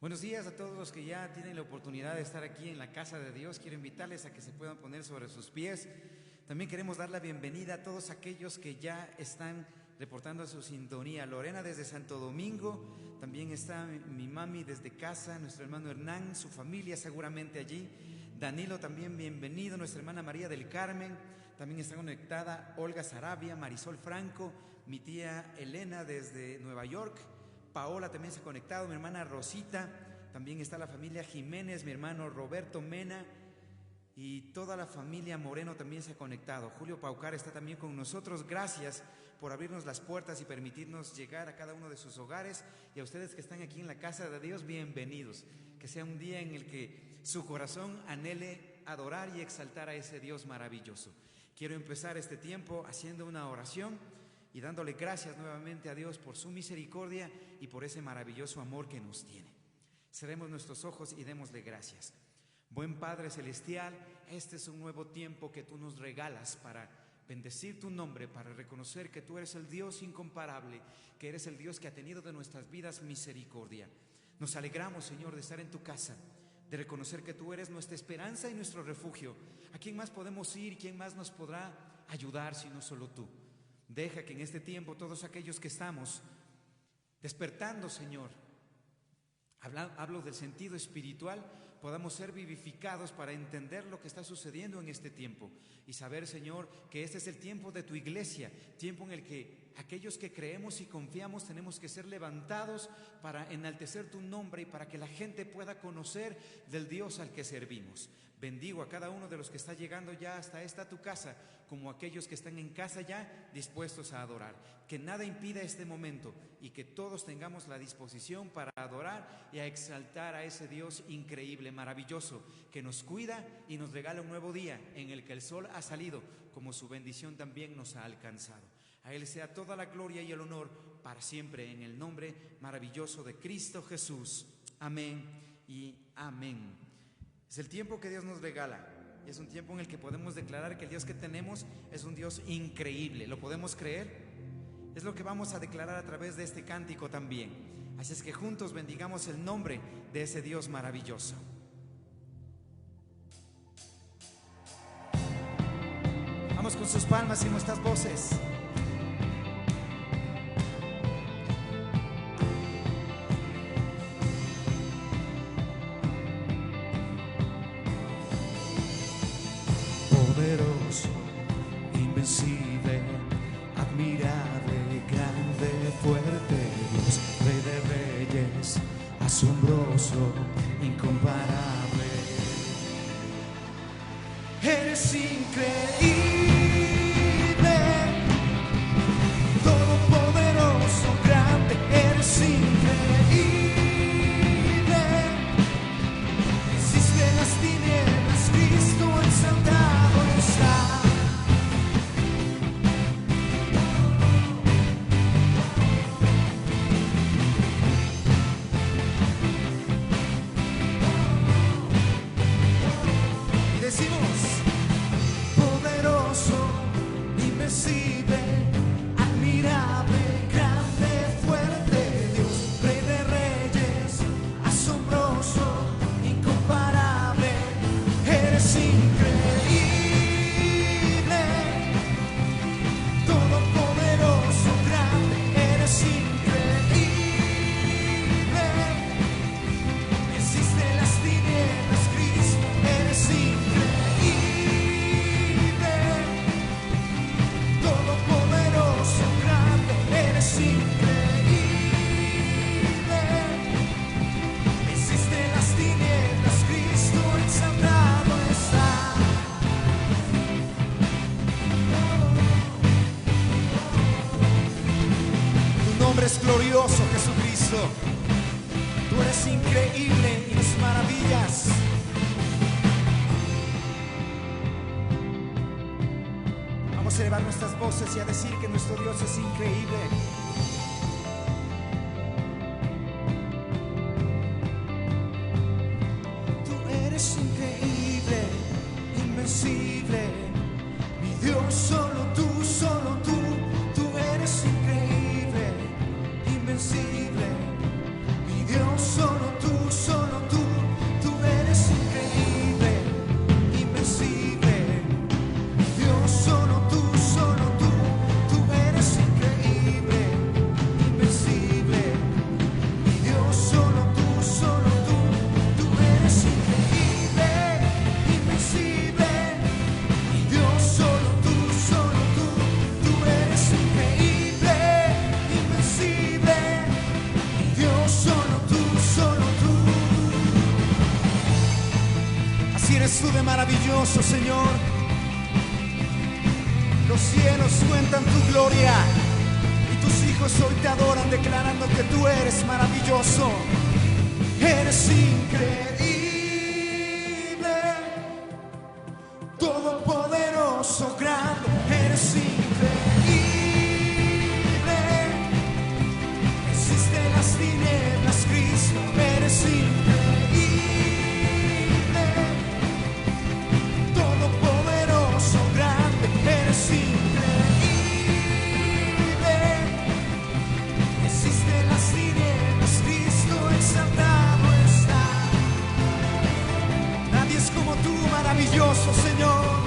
Buenos días a todos los que ya tienen la oportunidad de estar aquí en la casa de Dios. Quiero invitarles a que se puedan poner sobre sus pies. También queremos dar la bienvenida a todos aquellos que ya están reportando su sintonía. Lorena desde Santo Domingo, también está mi mami desde casa, nuestro hermano Hernán, su familia seguramente allí. Danilo también bienvenido, nuestra hermana María del Carmen, también está conectada Olga Sarabia, Marisol Franco, mi tía Elena desde Nueva York. Paola también se ha conectado, mi hermana Rosita, también está la familia Jiménez, mi hermano Roberto Mena y toda la familia Moreno también se ha conectado. Julio Paucar está también con nosotros. Gracias por abrirnos las puertas y permitirnos llegar a cada uno de sus hogares, y a ustedes que están aquí en la casa de Dios, bienvenidos. Que sea un día en el que su corazón anhele adorar y exaltar a ese Dios maravilloso. Quiero empezar este tiempo haciendo una oración y dándole gracias nuevamente a Dios por su misericordia y por ese maravilloso amor que nos tiene. Cerremos nuestros ojos y démosle gracias. Buen Padre Celestial, este es un nuevo tiempo que tú nos regalas para bendecir tu nombre, para reconocer que tú eres el Dios incomparable, que eres el Dios que ha tenido de nuestras vidas misericordia. Nos alegramos, Señor, de estar en tu casa, de reconocer que tú eres nuestra esperanza y nuestro refugio. ¿A quién más podemos ir? ¿Quién más nos podrá ayudar sino solo tú? Deja que en este tiempo todos aquellos que estamos despertando, Señor, hablo del sentido espiritual, podamos ser vivificados para entender lo que está sucediendo en este tiempo y saber, Señor, que este es el tiempo de tu iglesia, tiempo en el que aquellos que creemos y confiamos tenemos que ser levantados para enaltecer tu nombre y para que la gente pueda conocer del Dios al que servimos. Bendigo a cada uno de los que está llegando ya hasta esta tu casa, como aquellos que están en casa ya dispuestos a adorar. Que nada impida este momento y que todos tengamos la disposición para adorar y a exaltar a ese Dios increíble, maravilloso, que nos cuida y nos regala un nuevo día en el que el sol ha salido, como su bendición también nos ha alcanzado. A Él sea toda la gloria y el honor para siempre, en el nombre maravilloso de Cristo Jesús. Amén y amén. Es el tiempo que Dios nos regala. Es un tiempo en el que podemos declarar que el Dios que tenemos es un Dios increíble. ¿Lo podemos creer? Es lo que vamos a declarar a través de este cántico también. Así es que juntos bendigamos el nombre de ese Dios maravilloso. Vamos con sus palmas y nuestras voces. Poderoso, invencible, admirable, grande, fuerte Dios, Rey de reyes, asombroso, incomparable. Eres increíble, todopoderoso, grande, eres increíble. Existen las tinieblas, Cristo exaltado está. Y decimos: poderoso, invencible, admirable, grande, fuerte Dios, Rey de reyes, asombroso, incomparable. Eres increíble, todopoderoso, grande, eres increíble. Existen las tinieblas, Cristo, eres increíble. Todopoderoso, grande, eres increíble. Existen las tinieblas, Cristo exaltado está. Tu nombre es glorioso, Jesucristo. Tú eres increíble y tus maravillas. Vamos a elevar nuestras voces y a decir que nuestro Dios es increíble. Tú eres increíble, invencible, mi Dios, solo tú, tú eres increíble, invencible, mi Dios, solo tú, eres tú de maravilloso, Señor? Los cielos cuentan tu gloria y tus hijos hoy te adoran declarando que tú eres maravilloso. Eres increíble, todopoderoso, grande. Eres increíble, existe en las tinieblas, Cristo. Eres increíble, todopoderoso, grande. Eres increíble, existe en las tinieblas, Cristo exaltado está. Nadie es como tú, maravilloso Señor.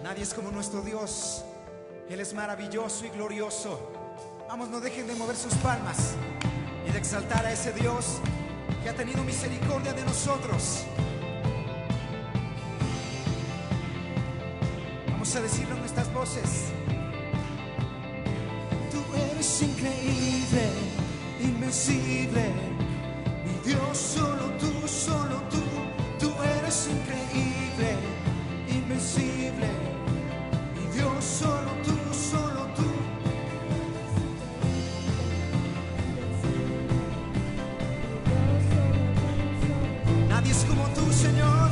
Nadie es como nuestro Dios. Él es maravilloso y glorioso. Vamos, no dejen de mover sus palmas y de exaltar a ese Dios que ha tenido misericordia de nosotros. Vamos a decirlo en nuestras voces. Tú eres increíble, invencible, mi Dios, solo tú, solo tú. Tú eres increíble, invencible, mi Dios, solo tú, solo tú. Nadie es como tú, Señor.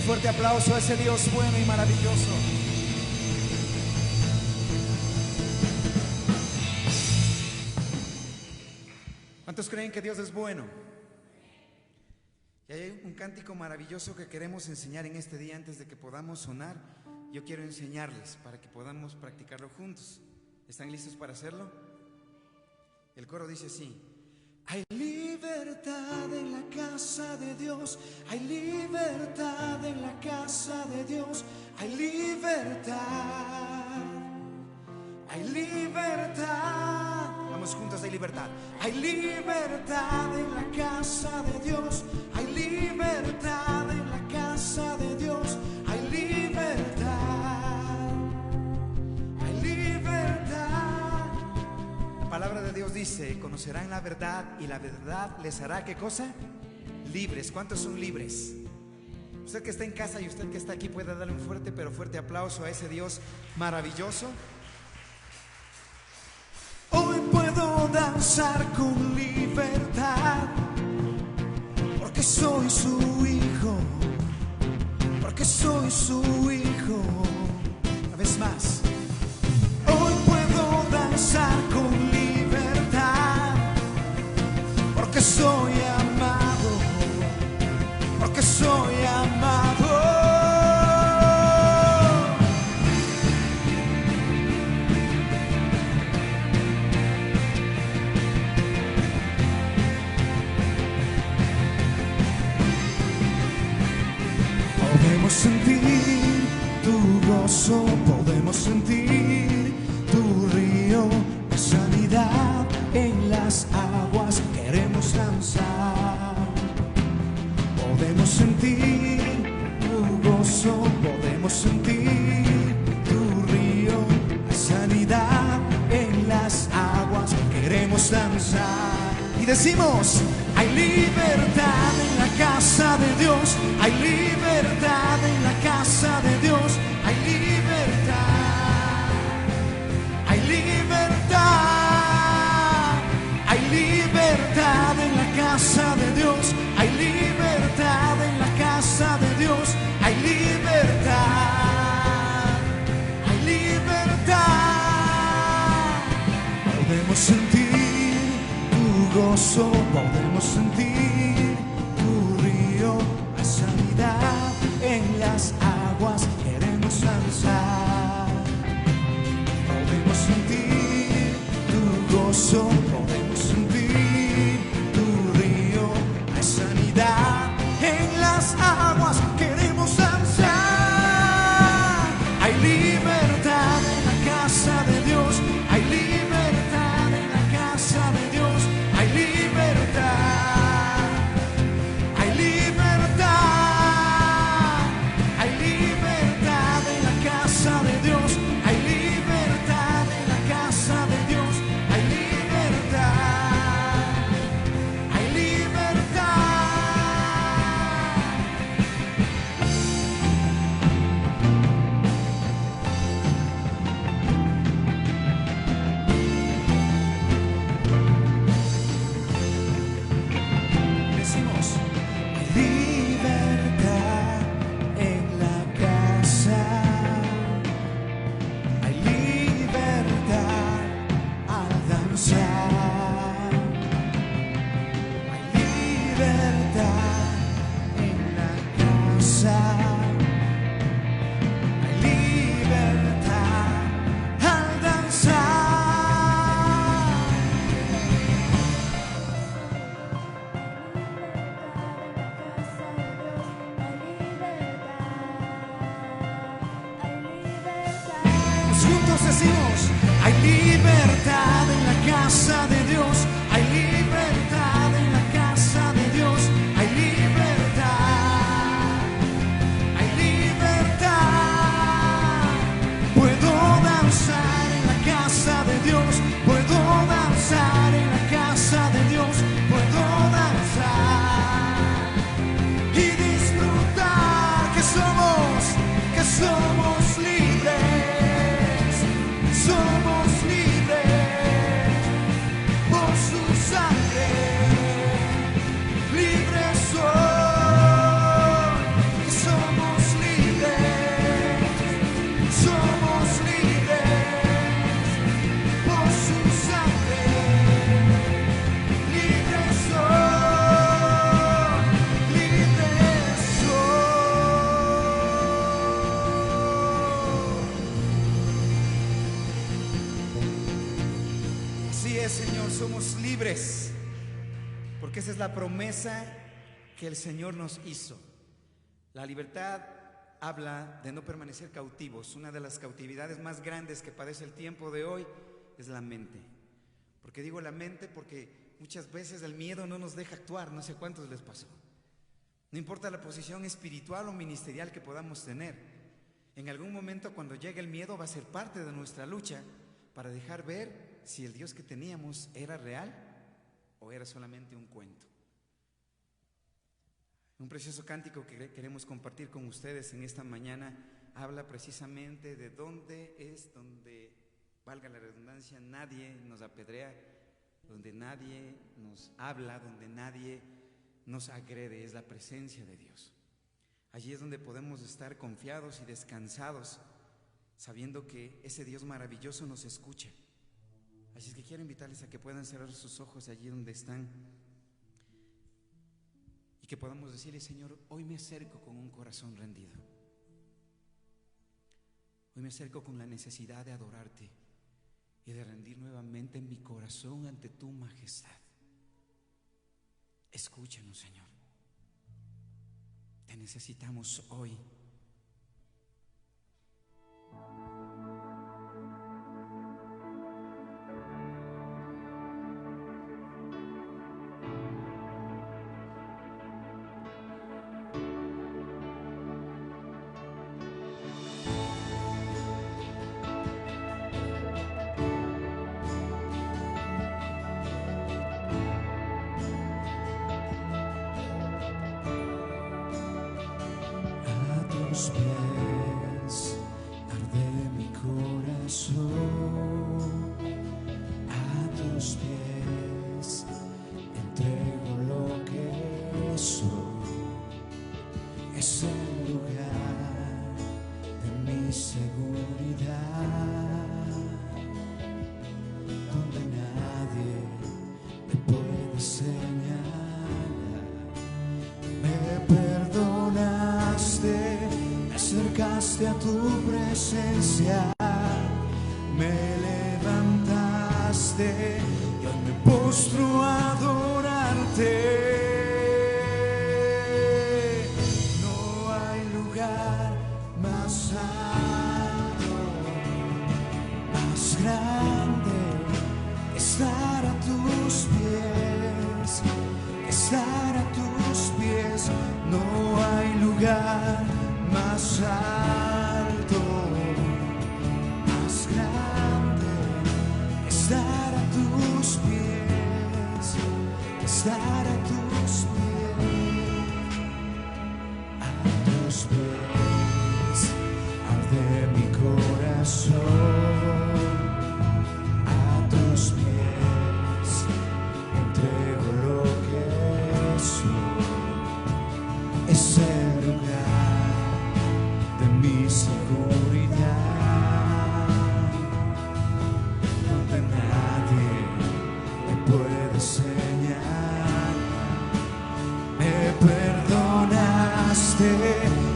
Fuerte aplauso a ese Dios bueno y maravilloso. ¿Cuántos creen que Dios es bueno? Y hay un cántico maravilloso que queremos enseñar en este día antes de que podamos sonar. Yo quiero enseñarles para que podamos practicarlo juntos. ¿Están listos para hacerlo? El coro dice así: hay libertad en la casa de Dios, hay libertad en la casa de Dios, hay libertad, hay libertad. Vamos juntos, hay libertad. Hay libertad en la casa de Dios, hay libertad en la casa de Dios, hay libertad, hay libertad. La palabra de Dios dice: conocerán la verdad y la verdad les hará, ¿qué cosa? Libres. ¿Cuántos son libres? Usted que está en casa y usted que está aquí puede darle un fuerte pero fuerte aplauso a ese Dios maravilloso. Hoy puedo danzar con libertad porque soy su hijo, porque soy su hijo. Una vez más. Hoy puedo danzar con libertad porque soy amado, porque soy amado. gozo podemos sentir, tu río de sanidad en las aguas queremos danzar. Podemos sentir tu gozo, podemos sentir tu río de sanidad en las aguas queremos danzar. Y decimos: hay libertad en la casa de Dios, hay libertad en la casa de Dios, hay libertad, hay libertad, hay libertad en la casa de Dios, hay libertad en la casa de Dios, hay libertad, hay libertad. Podemos sentir tu gozo, podemos sentir tu río de sanidad en las aguas queremos danzar. Podemos sentir tu gozo, podemos sentir tu río de sanidad en las aguas queremos danzar. Hay libertad en la casa de Dios, hay libertad en la casa de Dios, hay libertad, hay libertad, hay libertad en la casa de Dios, hay libertad en la casa de Dios, hay libertad, hay libertad. Decimos: hay libertad en la casa, hay libertad al danzar, hay libertad en la casa, hay libertad al danzar. Juntos decimos: hay libertad en la casa de Dios, hay libertad en la casa de Dios, hay libertad, hay libertad. Puedo danzar en la casa de Dios, puedo danzar en la casa de Dios, puedo danzar y disfrutar que somos libres, somos libres por su sangre, libres soy, y somos libres por su sangre, libres soy, libres soy. Así es, Señor, somos libres, porque esa es la promesa que el Señor nos hizo. La libertad habla de no permanecer cautivos. Una de las cautividades más grandes que padece el tiempo de hoy es la mente. ¿Por qué digo la mente? Porque muchas veces el miedo no nos deja actuar. No sé cuántos les pasó. No importa la posición espiritual o ministerial que podamos tener, en algún momento cuando llegue el miedo va a ser parte de nuestra lucha para dejar ver si el Dios que teníamos era real o era solamente un cuento. Un precioso cántico que queremos compartir con ustedes en esta mañana habla precisamente de dónde es donde, valga la redundancia, nadie nos apedrea, donde nadie nos habla, donde nadie nos agrede, es la presencia de Dios. Allí es donde podemos estar confiados y descansados, sabiendo que ese Dios maravilloso nos escucha. Así es que quiero invitarles a que puedan cerrar sus ojos allí donde están y que podamos decirle: Señor, hoy me acerco con un corazón rendido. Hoy me acerco con la necesidad de adorarte y de rendir nuevamente mi corazón ante tu majestad. Escúchanos, Señor. Te necesitamos hoy. tus pies arde mi corazón, a tus pies entrego lo que soy. Es el lugar de mi seguridad, donde nadie me puede señalar. Me perdonaste, me acercaste a tu presencia, me levantaste y hoy me postro a adorarte. No hay lugar más alto, más grande, que estar a tus pies, que estar a tus pies. No hay lugar más alto, más grande, que estar a tus pies, que estar a tus pies, a tus pies arde mi corazón, a tus pies entrego lo que soy. Es el lugar de mi seguridad, donde nadie me puede señalar. Me perdonaste,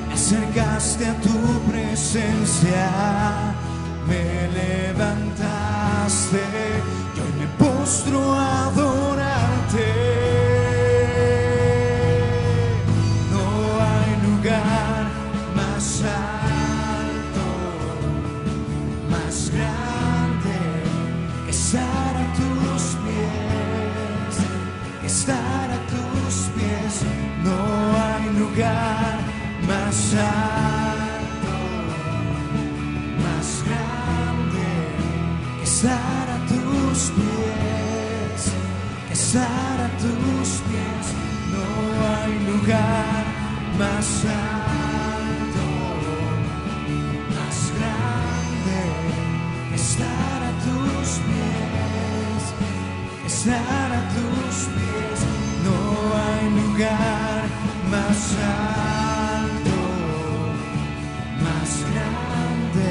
me acercaste a tu presencia, me levantaste y hoy me postro a adorarte. Más alto, más grande, que estar a tus pies, que estar a tus pies. No hay lugar más alto, más grande, que estar a tus pies, que estar a tus pies. No hay lugar más alto, más grande, que estar a tus pies, que estar a tus pies. No hay lugar más alto, más grande,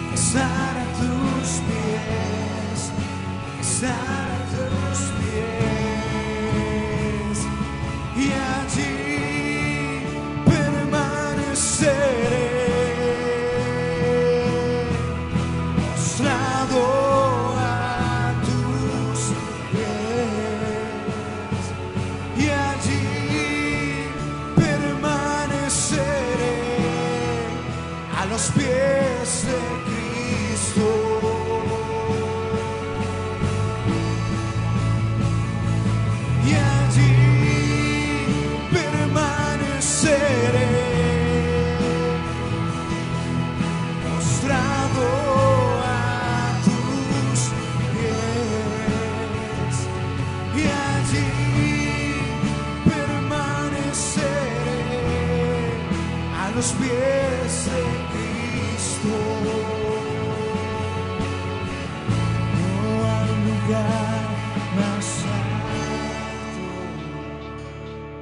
que estar a tus pies, que estar a tus pies. Y allí permaneceré, postrado a tus pies. Y allí permaneceré a los pies de Cristo. Y allí permaneceré, postrado a tus pies. Y allí permaneceré a los pies de Cristo. No hay lugar más alto,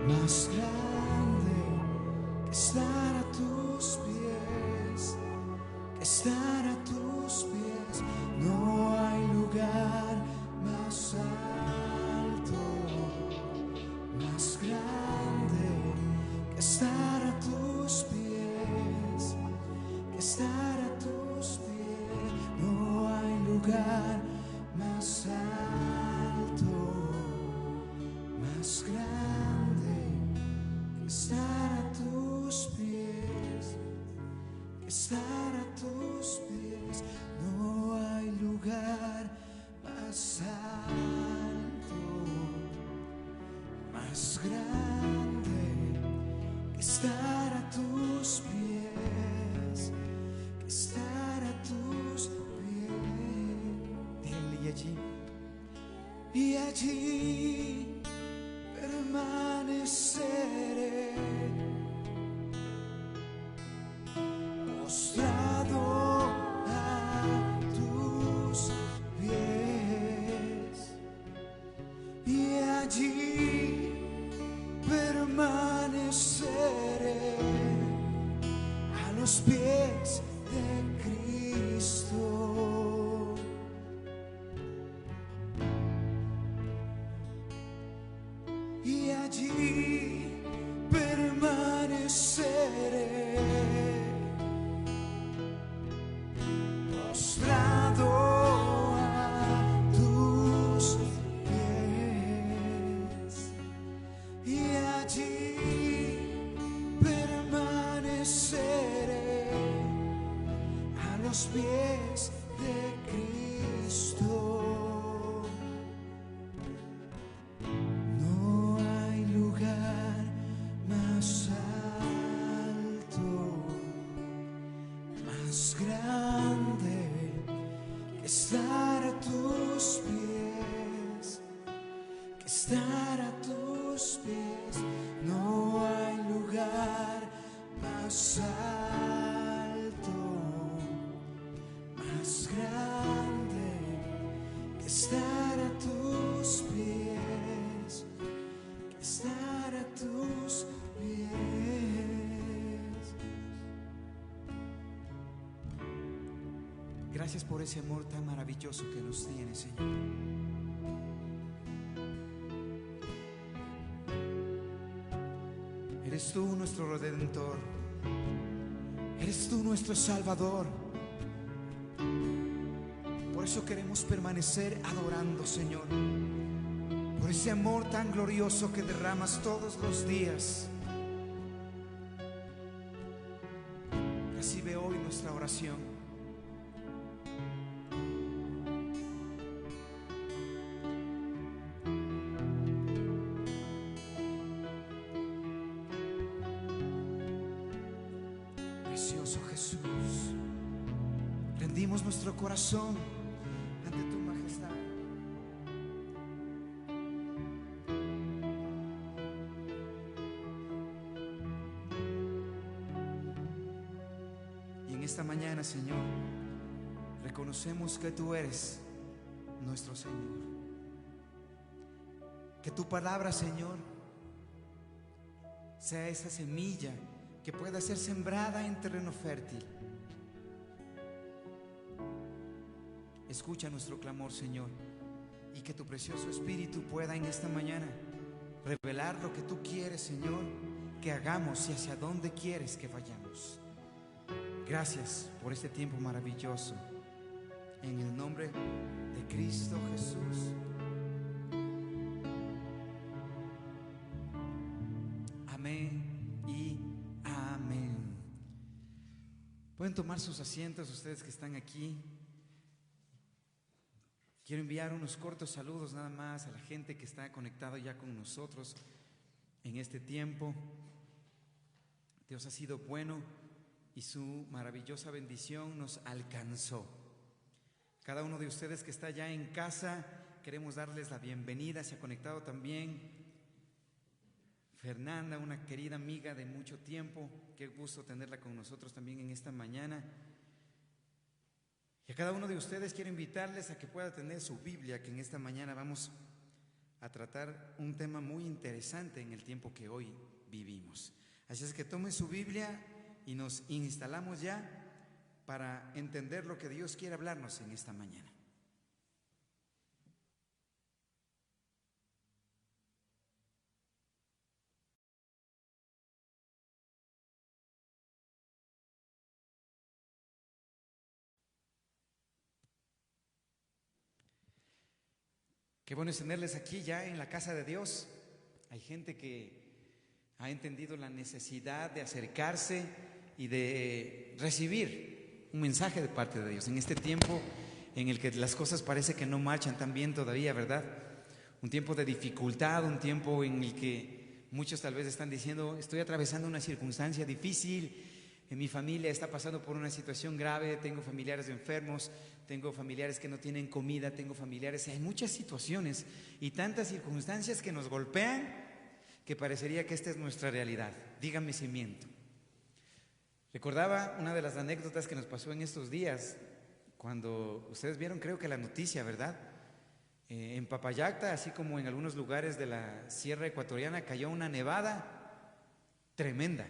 más grande, que estar a tus pies, que estar a tus pies. No hay lugar más alto, más grande, que estar a tus pies, que estar a tus pies. No hay lugar más alto, más grande, que estar a tus pies, que estar a tus pies. No hay lugar más alto, más grande, que estar a tus pies, que estar a tus pies. Díganle, Y allí permaneceré, postrado a tus pies, y allí permaneceré a los pies de Cristo. Y allí permaneceré postrado a tus pies, y allí permaneceré a los pies de Cristo. No hay lugar más alto, más grande que estar a tus pies, que estar a tus pies. No hay lugar más alto, más grande que estar a tus pies, que estar a tus pies. Gracias por ese amor tan maravilloso que nos tienes, Señor. Eres tú nuestro Redentor, eres tú nuestro Salvador. Por eso queremos permanecer adorando, Señor, por ese amor tan glorioso que derramas todos los días. Recibe hoy nuestra oración. Precioso Jesús, rendimos nuestro corazón ante tu majestad. Y en esta mañana, Señor, reconocemos que tú eres nuestro Señor. Que tu palabra, Señor, sea esa semilla que pueda ser sembrada en terreno fértil. Escucha nuestro clamor, Señor, y que tu precioso Espíritu pueda en esta mañana revelar lo que tú quieres, Señor, que hagamos y hacia dónde quieres que vayamos. Gracias por este tiempo maravilloso. En el nombre de Cristo Jesús. Amén y amén. Pueden tomar sus asientos ustedes que están aquí. Quiero enviar unos cortos saludos nada más a la gente que está conectado ya con nosotros en este tiempo. Dios ha sido bueno y su maravillosa bendición nos alcanzó. Cada uno de ustedes que está ya en casa, queremos darles la bienvenida. Se ha conectado también Fernanda, una querida amiga de mucho tiempo. Qué gusto tenerla con nosotros también en esta mañana. Y a cada uno de ustedes quiero invitarles a que pueda tener su Biblia, que en esta mañana vamos a tratar un tema muy interesante en el tiempo que hoy vivimos. Así es que tomen su Biblia y nos instalamos ya para entender lo que Dios quiere hablarnos en esta mañana. Qué bueno es tenerles aquí ya en la casa de Dios. Hay gente que ha entendido la necesidad de acercarse y de recibir un mensaje de parte de Dios en este tiempo en el que las cosas parece que no marchan tan bien todavía, ¿verdad? Un tiempo de dificultad, un tiempo en el que muchos tal vez están diciendo: estoy atravesando una circunstancia difícil, en mi familia está pasando por una situación grave, tengo familiares enfermos, tengo familiares que no tienen comida, tengo familiares, hay muchas situaciones y tantas circunstancias que nos golpean que parecería que esta es nuestra realidad. Dígame si miento. Recordaba una de las anécdotas que nos pasó en estos días, cuando ustedes vieron, creo que la noticia, ¿verdad? En Papayacta, así como en algunos lugares de la Sierra Ecuatoriana, cayó una nevada tremenda.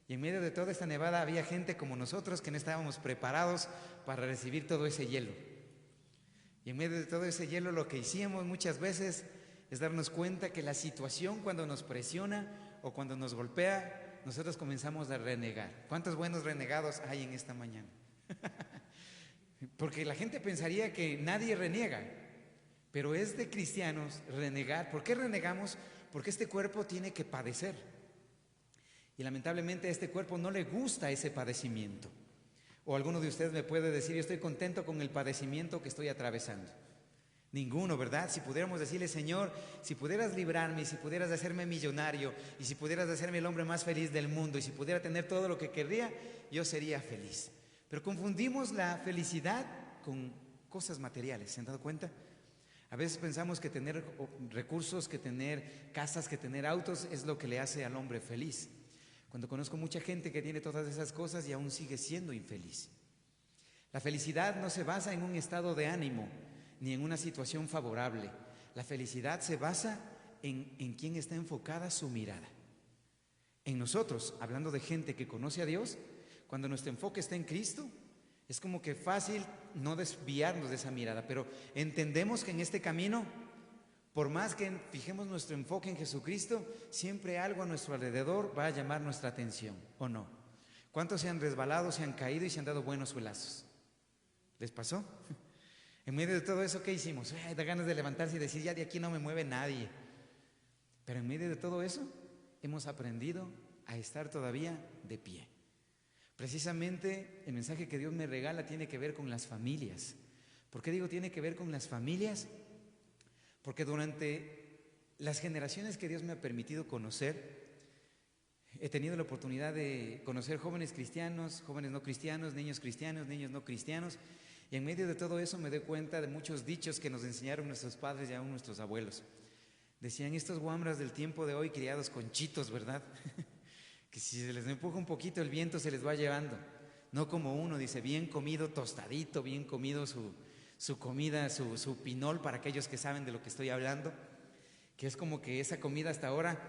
Y en medio de toda esta nevada había gente como nosotros que no estábamos preparados para recibir todo ese hielo. Y en medio de todo ese hielo lo que hicimos muchas veces es darnos cuenta que la situación cuando nos presiona o cuando nos golpea, nosotros comenzamos a renegar. ¿Cuántos buenos renegados hay en esta mañana? Porque la gente pensaría que nadie reniega, pero es de cristianos renegar. ¿Por qué renegamos? Porque este cuerpo tiene que padecer. Y lamentablemente a este cuerpo no le gusta ese padecimiento. O alguno de ustedes me puede decir, yo estoy contento con el padecimiento que estoy atravesando. Ninguno, ¿verdad? Si pudiéramos decirle, Señor, si pudieras librarme, si pudieras hacerme millonario, y si pudieras hacerme el hombre más feliz del mundo, y si pudiera tener todo lo que querría, yo sería feliz. Pero confundimos la felicidad con cosas materiales, ¿se han dado cuenta? A veces pensamos que tener recursos, que tener casas, que tener autos es lo que le hace al hombre feliz. Cuando conozco mucha gente que tiene todas esas cosas y aún sigue siendo infeliz. La felicidad no se basa en un estado de ánimo ni en una situación favorable. La felicidad se basa en quién está enfocada su mirada. En nosotros, hablando de gente que conoce a Dios, cuando nuestro enfoque está en Cristo, es como que fácil no desviarnos de esa mirada, pero entendemos que en este camino, por más que fijemos nuestro enfoque en Jesucristo, siempre algo a nuestro alrededor va a llamar nuestra atención, ¿o no? ¿Cuántos se han resbalado, se han caído y se han dado buenos suelazos? ¿Les pasó? En medio de todo eso, ¿qué hicimos? Da ganas de levantarse y decir, ya de aquí no me mueve nadie. Pero en medio de todo eso, hemos aprendido a estar todavía de pie. Precisamente el mensaje que Dios me regala tiene que ver con las familias. ¿Por qué digo tiene que ver con las familias? Porque durante las generaciones que Dios me ha permitido conocer, he tenido la oportunidad de conocer jóvenes cristianos, jóvenes no cristianos, niños no cristianos, y en medio de todo eso me doy cuenta de muchos dichos que nos enseñaron nuestros padres y aún nuestros abuelos. Decían, estos guambras del tiempo de hoy criados con chitos, ¿verdad? Que si se les empuja un poquito el viento se les va llevando. No como uno, dice, bien comido, tostadito, bien comido su comida, su pinol, para aquellos que saben de lo que estoy hablando, que es como que esa comida hasta ahora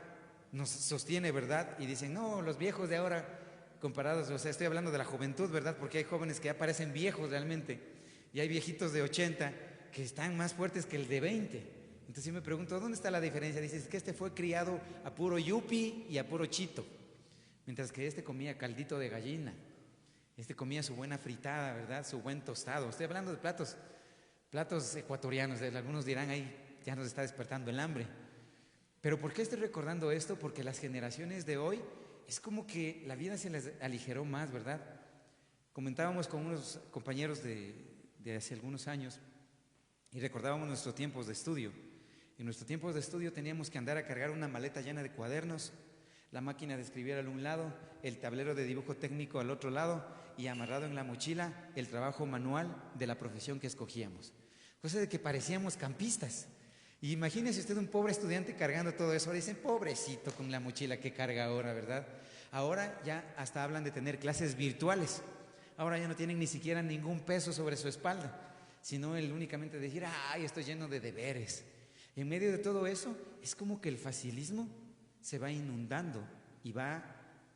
nos sostiene, ¿verdad? Y dicen, no, los viejos de ahora comparados, o sea, estoy hablando de la juventud, ¿verdad? Porque hay jóvenes que ya parecen viejos realmente, y hay viejitos de 80 que están más fuertes que el de 20. Entonces yo me pregunto, ¿dónde está la diferencia? Dices que este fue criado a puro yupi y a puro chito, mientras que este comía caldito de gallina, este comía su buena fritada, ¿verdad? Su buen tostado. Estoy hablando de platos ecuatorianos, algunos dirán, ahí ya nos está despertando el hambre. Pero ¿por qué estoy recordando esto? Porque las generaciones de hoy es como que la vida se les aligeró más, ¿verdad? Comentábamos con unos compañeros de hace algunos años y recordábamos nuestros tiempos de estudio. En nuestros tiempos de estudio teníamos que andar a cargar una maleta llena de cuadernos, la máquina de escribir al un lado, el tablero de dibujo técnico al otro lado y amarrado en la mochila el trabajo manual de la profesión que escogíamos. Cosa de que parecíamos campistas. Y imagínese usted un pobre estudiante cargando todo eso. Ahora dicen, pobrecito con la mochila que carga ahora, ¿verdad? Ahora ya hasta hablan de tener clases virtuales. Ahora ya no tienen ni siquiera ningún peso sobre su espalda, sino el únicamente decir, ay, estoy lleno de deberes. En medio de todo eso, es como que el facilismo se va inundando y va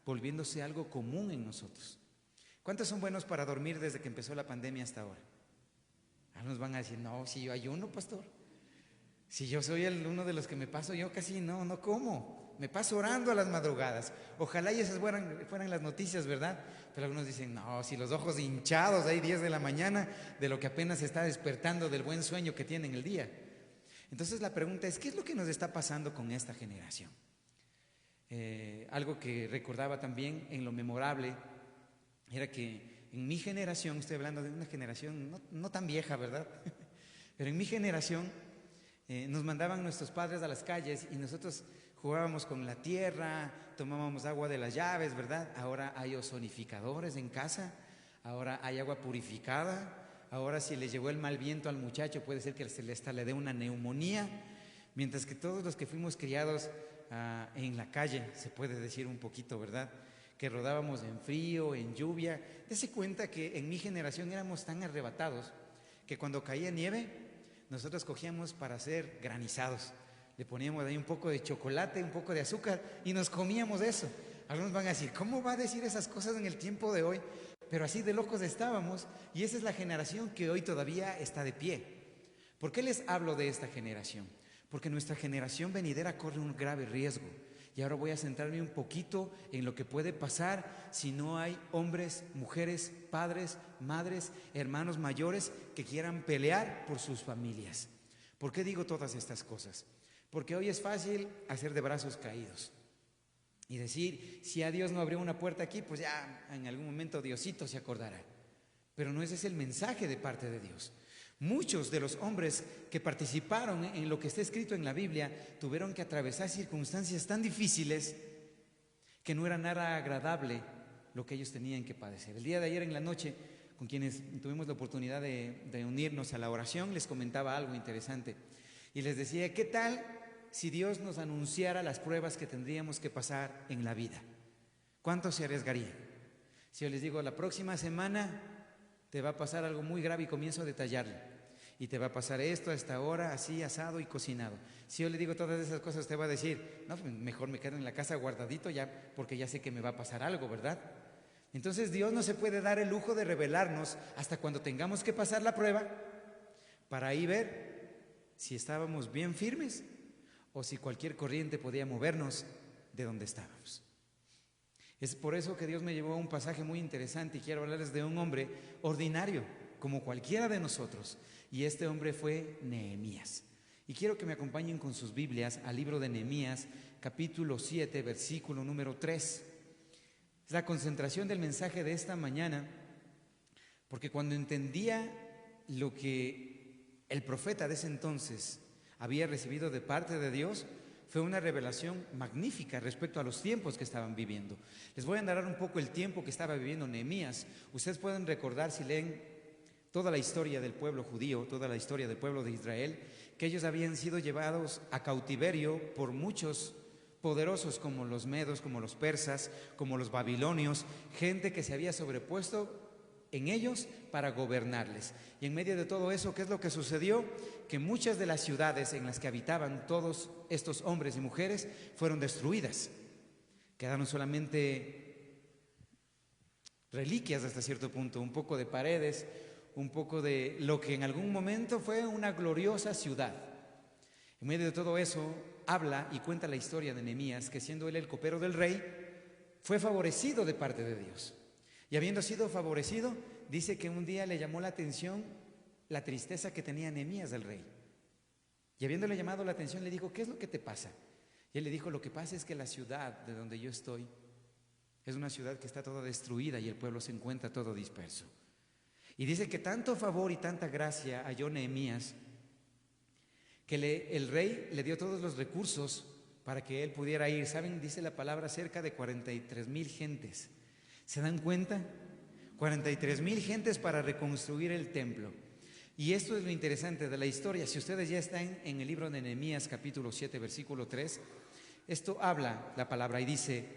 volviéndose algo común en nosotros. ¿Cuántos son buenos para dormir desde que empezó la pandemia hasta ahora? Algunos van a decir, no, si yo ayuno, pastor. Si yo soy uno de los que me paso, yo casi no como. Me paso orando a las madrugadas. Ojalá y esas fueran las noticias, ¿verdad? Pero algunos dicen, no, si los ojos hinchados, hay 10 de la mañana, de lo que apenas se está despertando del buen sueño que tienen el día. Entonces la pregunta es, ¿qué es lo que nos está pasando con esta generación? Algo que recordaba también en lo memorable era que en mi generación, estoy hablando de una generación no tan vieja, ¿verdad? Pero en mi generación nos mandaban nuestros padres a las calles y nosotros jugábamos con la tierra, tomábamos agua de las llaves, ¿verdad? Ahora hay ozonificadores en casa, ahora hay agua purificada, ahora si le llegó el mal viento al muchacho puede ser que hasta le dé una neumonía, mientras que todos los que fuimos criados en la calle, se puede decir un poquito, ¿verdad? que rodábamos en frío, en lluvia. Dese cuenta que en mi generación éramos tan arrebatados que cuando caía nieve, nosotros cogíamos para hacer granizados. Le poníamos ahí un poco de chocolate, un poco de azúcar y nos comíamos eso. Algunos van a decir, ¿cómo va a decir esas cosas en el tiempo de hoy? Pero así de locos estábamos, y esa es la generación que hoy todavía está de pie. ¿Por qué les hablo de esta generación? Porque nuestra generación venidera corre un grave riesgo. Y ahora voy a centrarme un poquito en lo que puede pasar si no hay hombres, mujeres, padres, madres, hermanos mayores que quieran pelear por sus familias. ¿Por qué digo todas estas cosas? Porque hoy es fácil hacer de brazos caídos y decir, si a Dios no abrió una puerta aquí, pues ya en algún momento Diosito se acordará. Pero no ese es el mensaje de parte de Dios. Muchos de los hombres que participaron en lo que está escrito en la Biblia tuvieron que atravesar circunstancias tan difíciles que no era nada agradable lo que ellos tenían que padecer. El día de ayer en la noche, con quienes tuvimos la oportunidad de unirnos a la oración, les comentaba algo interesante y les decía, ¿qué tal si Dios nos anunciara las pruebas que tendríamos que pasar en la vida? ¿Cuántos se arriesgarían? Si yo les digo, la próxima semana te va a pasar algo muy grave y comienzo a detallarlo, y te va a pasar esto a esta hora, así, asado y cocinado. Si yo le digo todas esas cosas, usted va a decir, no, mejor me quedo en la casa guardadito ya, porque ya sé que me va a pasar algo, ¿verdad? Entonces Dios no se puede dar el lujo de revelarnos hasta cuando tengamos que pasar la prueba, para ahí ver si estábamos bien firmes o si cualquier corriente podía movernos de donde estábamos. Es por eso que Dios me llevó a un pasaje muy interesante y quiero hablarles de un hombre ordinario, como cualquiera de nosotros, y este hombre fue Nehemías. Y quiero que me acompañen con sus Biblias al libro de Nehemías, capítulo 7, versículo número 3. Es la concentración del mensaje de esta mañana, porque cuando entendía lo que el profeta de ese entonces había recibido de parte de Dios, fue una revelación magnífica respecto a los tiempos que estaban viviendo. Les voy a narrar un poco el tiempo que estaba viviendo Nehemías. Ustedes pueden recordar, si leen toda la historia del pueblo judío, toda la historia del pueblo de Israel, que ellos habían sido llevados a cautiverio por muchos poderosos como los medos, como los persas, como los babilonios, gente que se había sobrepuesto en ellos para gobernarles. Y en medio de todo eso, ¿qué es lo que sucedió? Que muchas de las ciudades en las que habitaban todos estos hombres y mujeres fueron destruidas. Quedaron solamente reliquias hasta cierto punto, un poco de paredes, un poco de lo que en algún momento fue una gloriosa ciudad. En medio de todo eso, habla y cuenta la historia de Nehemías, que siendo él el copero del rey, fue favorecido de parte de Dios. Y habiendo sido favorecido, dice que un día le llamó la atención la tristeza que tenía Nehemías del rey. Y habiéndole llamado la atención, le dijo, ¿qué es lo que te pasa? Y él le dijo, lo que pasa es que la ciudad de donde yo estoy es una ciudad que está toda destruida y el pueblo se encuentra todo disperso. Y dice que tanto favor y tanta gracia halló Nehemías que el rey le dio todos los recursos para que él pudiera ir. ¿Saben? Dice la palabra, cerca de 43,000 gentes. ¿Se dan cuenta? 43,000 gentes para reconstruir el templo. Y esto es lo interesante de la historia. Si ustedes ya están en el libro de Nehemías, capítulo 7, versículo 3, esto habla la palabra y dice,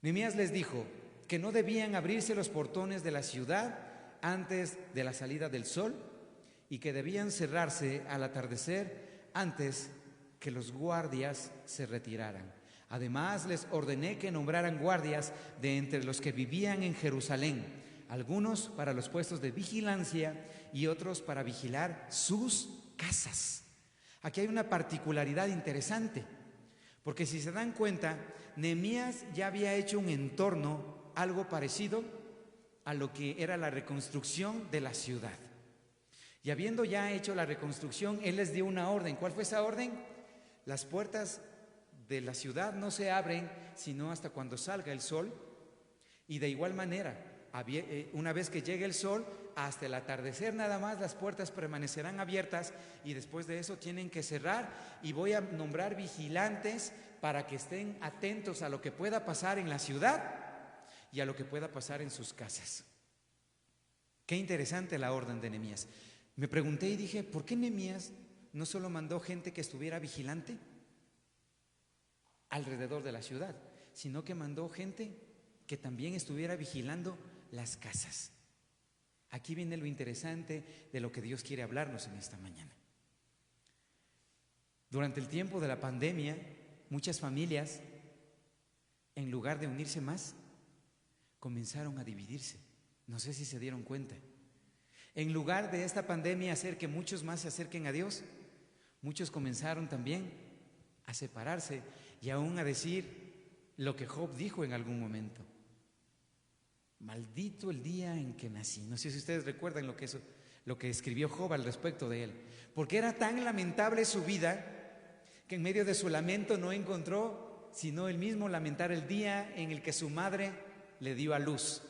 Nehemías les dijo que no debían abrirse los portones de la ciudad antes de la salida del sol y que debían cerrarse al atardecer antes que los guardias se retiraran. Además les ordené que nombraran guardias de entre los que vivían en Jerusalén, algunos para los puestos de vigilancia y otros para vigilar sus casas. Aquí hay una particularidad interesante, porque si se dan cuenta, Nehemías ya había hecho un entorno algo parecido a lo que era la reconstrucción de la ciudad. Y habiendo ya hecho la reconstrucción, él les dio una orden. ¿Cuál fue esa orden? Las puertas de la ciudad no se abren sino hasta cuando salga el sol, y de igual manera, una vez que llegue el sol, hasta el atardecer nada más las puertas permanecerán abiertas, y después de eso tienen que cerrar, y voy a nombrar vigilantes para que estén atentos a lo que pueda pasar en la ciudad y a lo que pueda pasar en sus casas. Qué interesante la orden de Nehemías. Me pregunté y dije, ¿por qué Nehemías no solo mandó gente que estuviera vigilante alrededor de la ciudad, sino que mandó gente que también estuviera vigilando las casas. Aquí viene lo interesante de lo que Dios quiere hablarnos en esta mañana. Durante el tiempo de la pandemia, muchas familias, en lugar de unirse más, comenzaron a dividirse. No sé si se dieron cuenta. En lugar de esta pandemia hacer que muchos más se acerquen a Dios, muchos comenzaron también a separarse y aún a decir lo que Job dijo en algún momento: maldito el día en que nací. No sé si ustedes recuerdan lo que escribió Job al respecto de él, porque era tan lamentable su vida que en medio de su lamento no encontró sino el mismo lamentar el día en el que su madre le dio a luz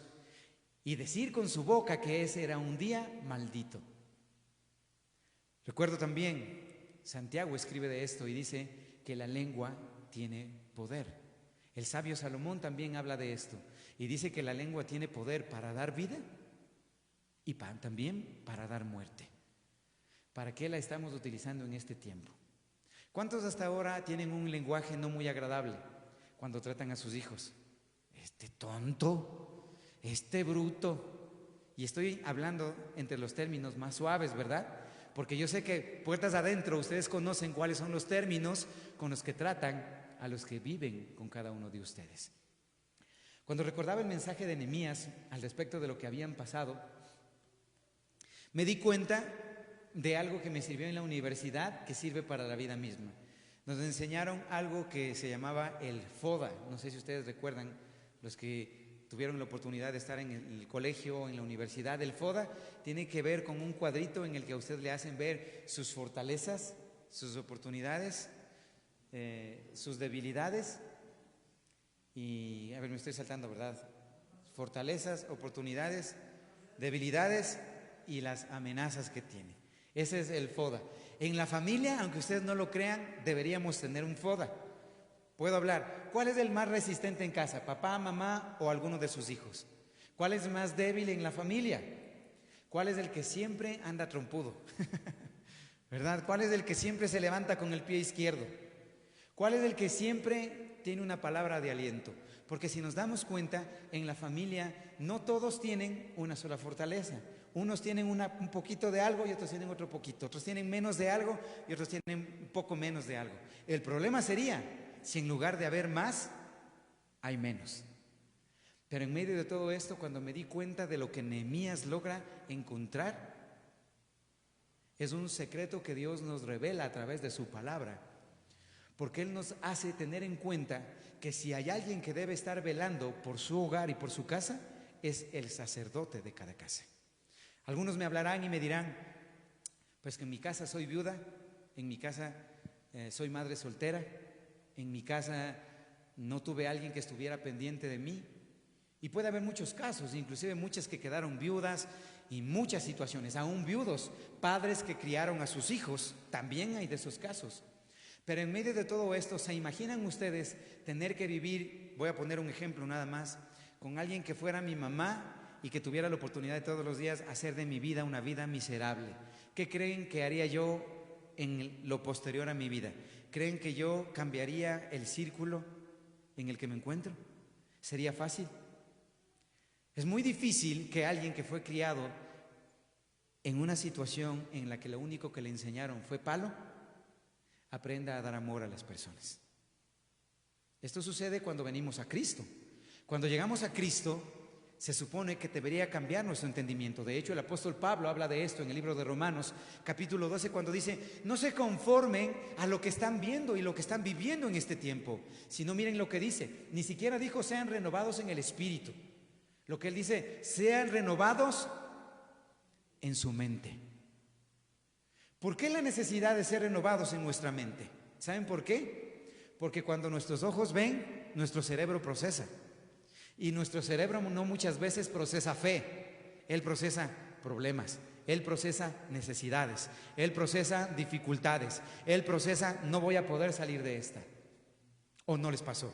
y decir con su boca que ese era un día maldito. Recuerdo también, Santiago escribe de esto y dice que la lengua tiene poder. El sabio Salomón también habla de esto y dice que la lengua tiene poder para dar vida y también para dar muerte. ¿Para qué la estamos utilizando en este tiempo? ¿Cuántos hasta ahora tienen un lenguaje no muy agradable cuando tratan a sus hijos? Este tonto, este bruto. Y estoy hablando entre los términos más suaves, ¿verdad? Porque yo sé que puertas adentro ustedes conocen cuáles son los términos con los que tratan a los que viven con cada uno de ustedes. Cuando recordaba el mensaje de Nehemías al respecto de lo que habían pasado, me di cuenta de algo que me sirvió en la universidad, que sirve para la vida misma. Nos enseñaron algo que se llamaba el FODA. No sé si ustedes recuerdan, los que tuvieron la oportunidad de estar en el colegio o en la universidad. El FODA tiene que ver con un cuadrito en el que a usted le hacen ver sus fortalezas, sus oportunidades, sus debilidades y, a ver, me estoy saltando, ¿verdad? Fortalezas, oportunidades, debilidades y las amenazas que tiene. Ese es el FODA. En la familia, aunque ustedes no lo crean, deberíamos tener un FODA. Puedo hablar. ¿Cuál es el más resistente en casa? ¿Papá, mamá o alguno de sus hijos? ¿Cuál es más débil en la familia? ¿Cuál es el que siempre anda trompudo? ¿Verdad? ¿Cuál es el que siempre se levanta con el pie izquierdo? ¿Cuál es el que siempre tiene una palabra de aliento? Porque si nos damos cuenta, en la familia no todos tienen una sola fortaleza. Unos tienen un poquito de algo y otros tienen otro poquito. Otros tienen menos de algo y otros tienen un poco menos de algo. El problema sería si en lugar de haber más, hay menos. Pero en medio de todo esto, cuando me di cuenta de lo que Nehemías logra encontrar, es un secreto que Dios nos revela a través de su palabra. Porque Él nos hace tener en cuenta que si hay alguien que debe estar velando por su hogar y por su casa, es el sacerdote de cada casa. Algunos me hablarán y me dirán, pues que en mi casa soy viuda, en mi casa soy madre soltera, en mi casa no tuve a alguien que estuviera pendiente de mí. Y puede haber muchos casos, inclusive muchas que quedaron viudas y muchas situaciones, aún viudos, padres que criaron a sus hijos, también hay de esos casos. Pero en medio de todo esto, ¿se imaginan ustedes tener que vivir, voy a poner un ejemplo nada más, con alguien que fuera mi mamá y que tuviera la oportunidad de todos los días hacer de mi vida una vida miserable? ¿Qué creen que haría yo en lo posterior a mi vida? ¿Creen que yo cambiaría el círculo en el que me encuentro? ¿Sería fácil? Es muy difícil que alguien que fue criado en una situación en la que lo único que le enseñaron fue palo, aprenda a dar amor a las personas. Esto sucede cuando venimos a Cristo. Cuando llegamos a Cristo, se supone que debería cambiar nuestro entendimiento. De hecho, el apóstol Pablo habla de esto en el libro de Romanos, capítulo 12, cuando dice: no se conformen a lo que están viendo y lo que están viviendo en este tiempo, sino miren lo que dice. Ni siquiera dijo sean renovados en el espíritu. Lo que él dice, sean renovados en su mente. ¿Por qué la necesidad de ser renovados en nuestra mente? ¿Saben por qué? Porque cuando nuestros ojos ven, nuestro cerebro procesa. Y nuestro cerebro no muchas veces procesa fe. Él procesa problemas, él procesa necesidades, él procesa dificultades, él procesa no voy a poder salir de esta. ¿O no les pasó?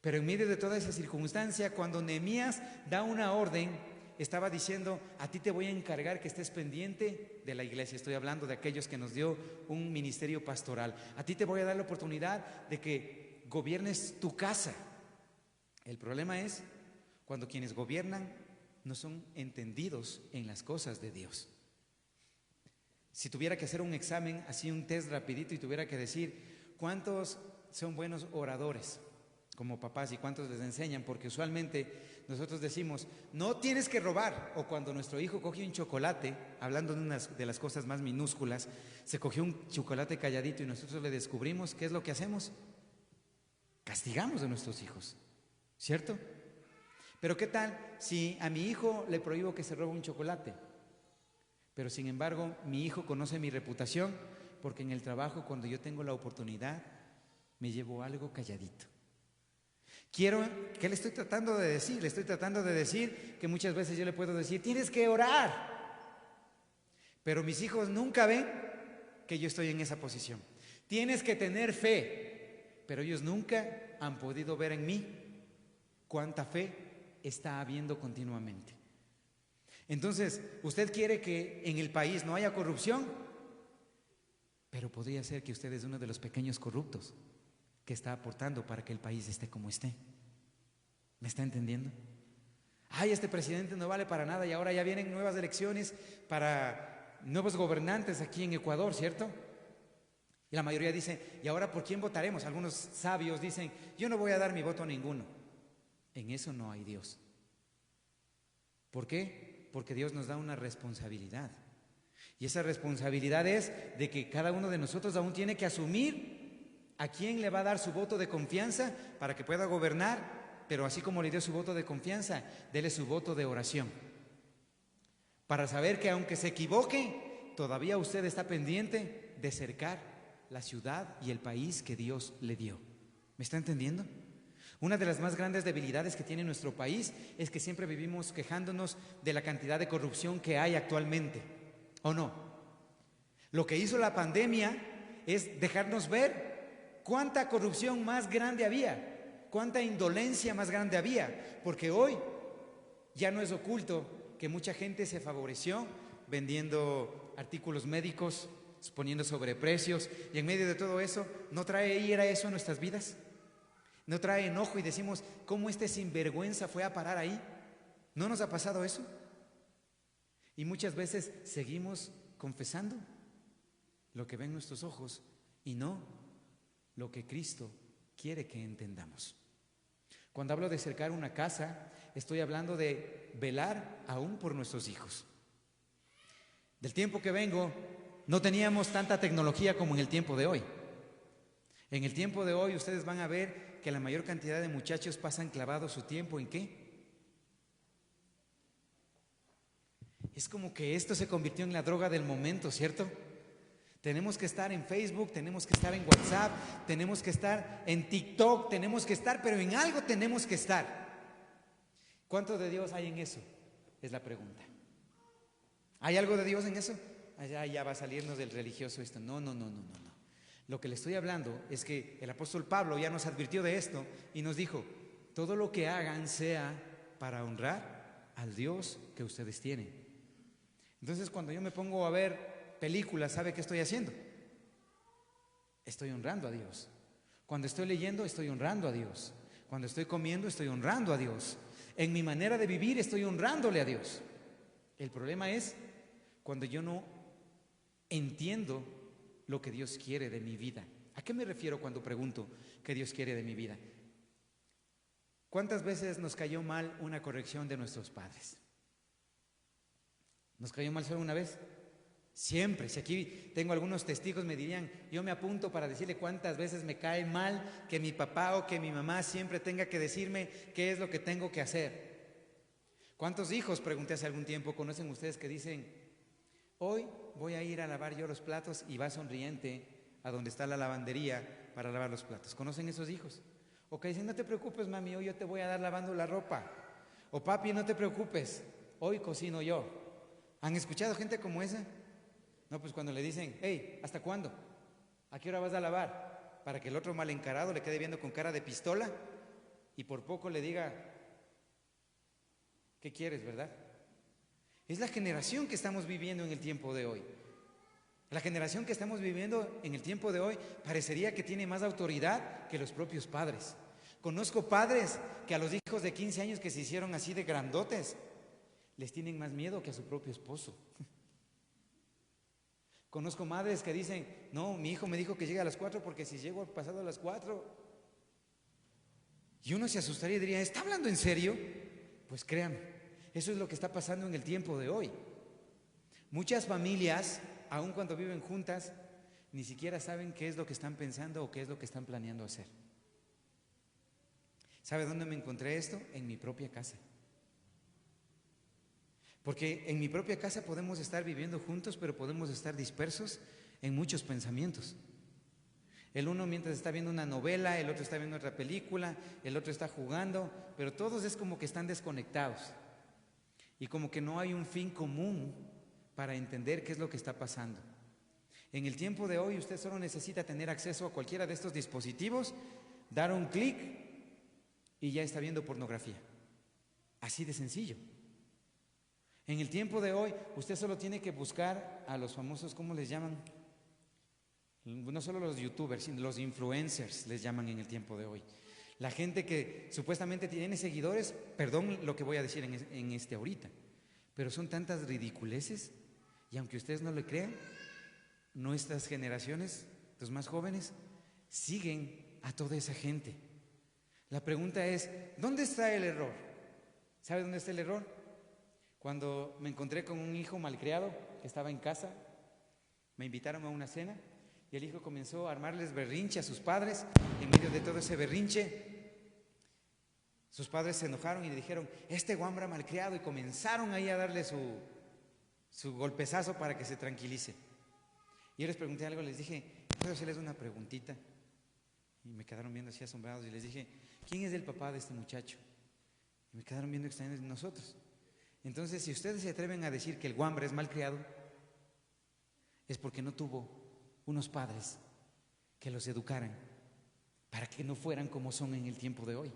Pero en medio de toda esa circunstancia, cuando Nehemías da una orden, estaba diciendo: a ti te voy a encargar que estés pendiente de la iglesia. Estoy hablando de aquellos que nos dio un ministerio pastoral. A ti te voy a dar la oportunidad de que gobiernes tu casa. El problema es cuando quienes gobiernan no son entendidos en las cosas de Dios. Si tuviera que hacer un examen, así un test rapidito, y tuviera que decir cuántos son buenos oradores como papás y cuántos les enseñan, porque usualmente nosotros decimos, no tienes que robar, o cuando nuestro hijo coge un chocolate, hablando de las cosas más minúsculas, se cogió un chocolate calladito y nosotros le descubrimos, ¿qué es lo que hacemos? Castigamos a nuestros hijos, ¿cierto? Pero ¿qué tal si a mi hijo le prohíbo que se robe un chocolate? Pero sin embargo, mi hijo conoce mi reputación, porque en el trabajo, cuando yo tengo la oportunidad, me llevo algo calladito. ¿Qué le estoy tratando de decir? Le estoy tratando de decir que muchas veces yo le puedo decir, tienes que orar. Pero mis hijos nunca ven que yo estoy en esa posición. Tienes que tener fe. Pero ellos nunca han podido ver en mí cuánta fe está habiendo continuamente. Entonces, usted quiere que en el país no haya corrupción, pero podría ser que usted es uno de los pequeños corruptos que está aportando para que el país esté como esté. ¿Me está entendiendo? Ay, este presidente no vale para nada y ahora ya vienen nuevas elecciones para nuevos gobernantes aquí en Ecuador, ¿cierto? Y la mayoría dice, ¿y ahora por quién votaremos? Algunos sabios dicen, yo no voy a dar mi voto a ninguno. En eso no hay Dios. ¿Por qué? Porque Dios nos da una responsabilidad. Y esa responsabilidad es de que cada uno de nosotros aún tiene que asumir a quién le va a dar su voto de confianza para que pueda gobernar, pero así como le dio su voto de confianza, dele su voto de oración. Para saber que aunque se equivoque, todavía usted está pendiente de cercar la ciudad y el país que Dios le dio. ¿Me está entendiendo? Una de las más grandes debilidades que tiene nuestro país es que siempre vivimos quejándonos de la cantidad de corrupción que hay actualmente, ¿o no? Lo que hizo la pandemia es dejarnos ver cuánta corrupción más grande había, cuánta indolencia más grande había, porque hoy ya no es oculto que mucha gente se favoreció vendiendo artículos médicos, poniendo sobreprecios, y en medio de todo eso, ¿no trae ira eso a nuestras vidas? ¿No trae enojo y decimos, cómo este sinvergüenza fue a parar ahí? ¿No nos ha pasado eso? Y muchas veces seguimos confesando lo que ven nuestros ojos y no lo que Cristo quiere que entendamos. Cuando hablo de cercar una casa, estoy hablando de velar aún por nuestros hijos. Del tiempo que vengo, no teníamos tanta tecnología como en el tiempo de hoy. En el tiempo de hoy ustedes van a ver que la mayor cantidad de muchachos pasan clavados su tiempo ¿en qué? Es como que esto se convirtió en la droga del momento, ¿cierto? Tenemos que estar en Facebook, tenemos que estar en WhatsApp, tenemos que estar en TikTok, tenemos que estar, pero en algo tenemos que estar. ¿Cuánto de Dios hay en eso? Es la pregunta. ¿Hay algo de Dios en eso? Allá ya va a salirnos del religioso esto. No. Lo que le estoy hablando es que el apóstol Pablo ya nos advirtió de esto y nos dijo, todo lo que hagan sea para honrar al Dios que ustedes tienen. Entonces cuando yo me pongo a ver películas, ¿sabe qué estoy haciendo? Estoy honrando a Dios. Cuando estoy leyendo, estoy honrando a Dios. Cuando estoy comiendo, estoy honrando a Dios. En mi manera de vivir, estoy honrándole a Dios. El problema es cuando yo no entiendo lo que Dios quiere de mi vida. ¿A qué me refiero cuando pregunto qué Dios quiere de mi vida? ¿Cuántas veces nos cayó mal una corrección de nuestros padres? ¿Nos cayó mal solo una vez? Siempre. Si aquí tengo algunos testigos me dirían, yo me apunto para decirle cuántas veces me cae mal que mi papá o que mi mamá siempre tenga que decirme qué es lo que tengo que hacer. ¿Cuántos hijos, pregunté hace algún tiempo, conocen ustedes que dicen, hoy voy a ir a lavar yo los platos, y va sonriente a donde está la lavandería para lavar los platos? ¿Conocen esos hijos? O que dicen, no te preocupes mami, hoy yo te voy a dar lavando la ropa. O papi, no te preocupes, hoy cocino yo. ¿Han escuchado gente como esa? No, pues cuando le dicen, hey, ¿hasta cuándo? ¿A qué hora vas a lavar? Para que el otro mal encarado le quede viendo con cara de pistola y por poco le diga, ¿qué quieres, verdad? Es la generación que estamos viviendo en el tiempo de hoy. La generación que estamos viviendo en el tiempo de hoy parecería que tiene más autoridad que los propios padres. Conozco padres que a los hijos de 15 años que se hicieron así de grandotes, les tienen más miedo que a su propio esposo. Conozco madres que dicen, no, mi hijo me dijo que llegue a las 4 porque si llego pasado a las 4. Y uno se asustaría y diría, ¿está hablando en serio? Pues créanme, eso es lo que está pasando en el tiempo de hoy. Muchas familias, aun cuando viven juntas, ni siquiera saben qué es lo que están pensando o qué es lo que están planeando hacer. ¿Sabe dónde me encontré esto? En mi propia casa. Porque en mi propia casa podemos estar viviendo juntos, pero podemos estar dispersos en muchos pensamientos. El uno mientras está viendo una novela, el otro está viendo otra película, el otro está jugando, pero todos es como que están desconectados. Y como que no hay un fin común para entender qué es lo que está pasando. En el tiempo de hoy usted solo necesita tener acceso a cualquiera de estos dispositivos, dar un clic y ya está viendo pornografía. Así de sencillo. En el tiempo de hoy usted solo tiene que buscar a los famosos, ¿cómo les llaman? No solo los youtubers, sino los influencers les llaman en el tiempo de hoy. La gente que supuestamente tiene seguidores, perdón lo que voy a decir en este ahorita, pero son tantas ridiculeces, y aunque ustedes no lo crean, nuestras generaciones, los más jóvenes, siguen a toda esa gente. La pregunta es, ¿dónde está el error? ¿Sabe dónde está el error? Cuando me encontré con un hijo malcriado que estaba en casa, me invitaron a una cena y el hijo comenzó a armarles berrinche a sus padres. En medio de todo ese berrinche, sus padres se enojaron y le dijeron, este guambra malcriado, y comenzaron ahí a darle su golpezazo para que se tranquilice. Y yo les pregunté algo, les dije, ¿puedo hacerles una preguntita? Y me quedaron viendo así asombrados y les dije, ¿quién es el papá de este muchacho? Y me quedaron viendo extraños de nosotros. Entonces, si ustedes se atreven a decir que el guambra es malcriado, es porque no tuvo unos padres que los educaran para que no fueran como son en el tiempo de hoy.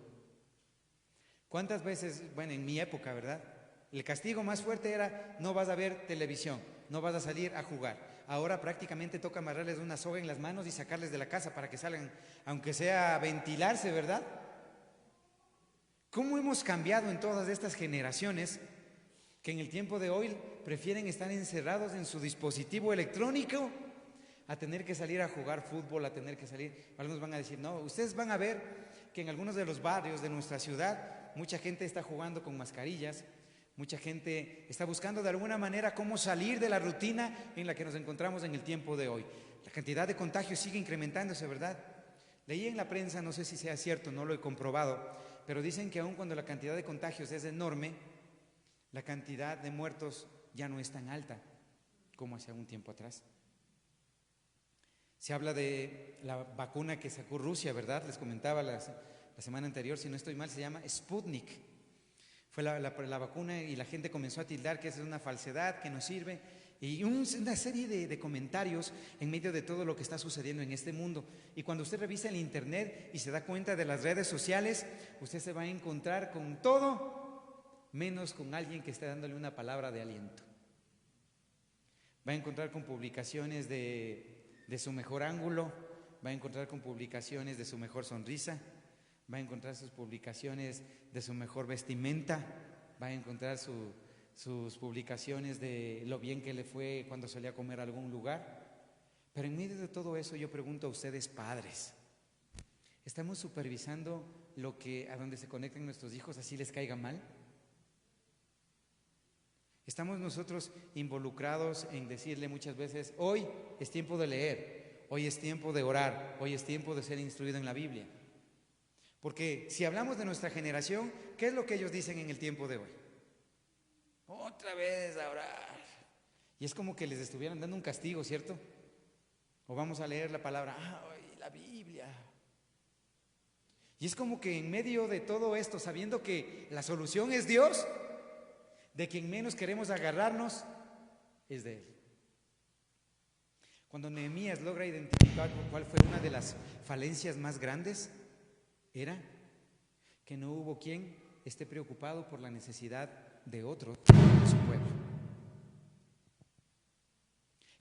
¿Cuántas veces, bueno, en mi época, ¿verdad? El castigo más fuerte era, no vas a ver televisión, no vas a salir a jugar. Ahora prácticamente toca amarrarles una soga en las manos y sacarles de la casa para que salgan, aunque sea a ventilarse, ¿verdad? ¿Cómo hemos cambiado en todas estas generaciones que en el tiempo de hoy prefieren estar encerrados en su dispositivo electrónico a tener que salir a jugar fútbol, a tener que salir? Algunos van a decir, no, ustedes van a ver que en algunos de los barrios de nuestra ciudad mucha gente está jugando con mascarillas, mucha gente está buscando de alguna manera cómo salir de la rutina en la que nos encontramos en el tiempo de hoy. La cantidad de contagios sigue incrementándose, ¿verdad? Leí en la prensa, no sé si sea cierto, no lo he comprobado, pero dicen que aun cuando la cantidad de contagios es enorme, la cantidad de muertos ya no es tan alta como hace un tiempo atrás. Se habla de la vacuna que sacó Rusia, ¿verdad? Les comentaba la semana anterior, si no estoy mal, se llama Sputnik. Fue la vacuna y la gente comenzó a tildar que esa es una falsedad, que no sirve. Y una serie de comentarios en medio de todo lo que está sucediendo en este mundo. Y cuando usted revisa el internet y se da cuenta de las redes sociales, usted se va a encontrar con todo, menos con alguien que esté dándole una palabra de aliento. Va a encontrar con publicaciones de su mejor ángulo, va a encontrar con publicaciones de su mejor sonrisa, va a encontrar sus publicaciones de su mejor vestimenta, va a encontrar sus publicaciones de lo bien que le fue cuando salía a comer a algún lugar. Pero en medio de todo eso yo pregunto a ustedes, padres, ¿estamos supervisando a donde se conectan nuestros hijos así les caiga mal? ¿Estamos nosotros involucrados en decirle muchas veces, hoy es tiempo de leer, hoy es tiempo de orar, hoy es tiempo de ser instruido en la Biblia? Porque si hablamos de nuestra generación, ¿qué es lo que ellos dicen en el tiempo de hoy? Otra vez a orar. Y es como que les estuvieran dando un castigo, ¿cierto? O vamos a leer la palabra, hoy la Biblia. Y es como que en medio de todo esto, sabiendo que la solución es Dios, de quien menos queremos agarrarnos es de Él. Cuando Nehemías logra identificar cuál fue una de las falencias más grandes, era que no hubo quien esté preocupado por la necesidad de otros de su pueblo.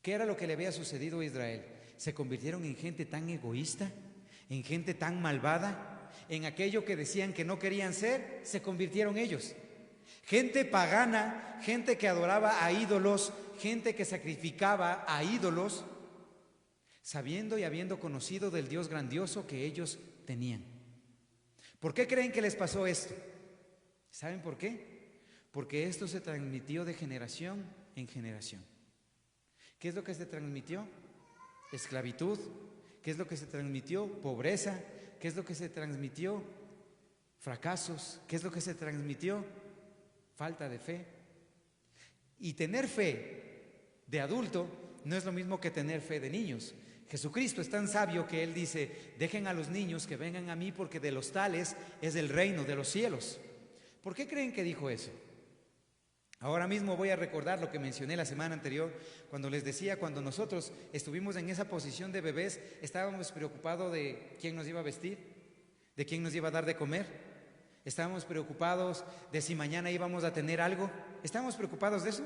¿Qué era lo que le había sucedido a Israel? Se convirtieron en gente tan egoísta, en gente tan malvada, en aquello que decían que no querían ser, se convirtieron ellos. Gente pagana, gente que adoraba a ídolos, gente que sacrificaba a ídolos, sabiendo y habiendo conocido del Dios grandioso que ellos tenían. ¿Por qué creen que les pasó esto? ¿Saben por qué? Porque esto se transmitió de generación en generación. ¿Qué es lo que se transmitió? Esclavitud. ¿Qué es lo que se transmitió? Pobreza. ¿Qué es lo que se transmitió? Fracasos. ¿Qué es lo que se transmitió? Falta de fe. Y tener fe de adulto no es lo mismo que tener fe de niños. Jesucristo es tan sabio que Él dice: dejen a los niños que vengan a mí, porque de los tales es el reino de los cielos. ¿Por qué creen que dijo eso? Ahora mismo voy a recordar lo que mencioné la semana anterior, cuando les decía, cuando nosotros estuvimos en esa posición de bebés, estábamos preocupados de quién nos iba a vestir, de quién nos iba a dar de comer. Estábamos preocupados de si mañana íbamos a tener algo. ¿Estábamos preocupados de eso?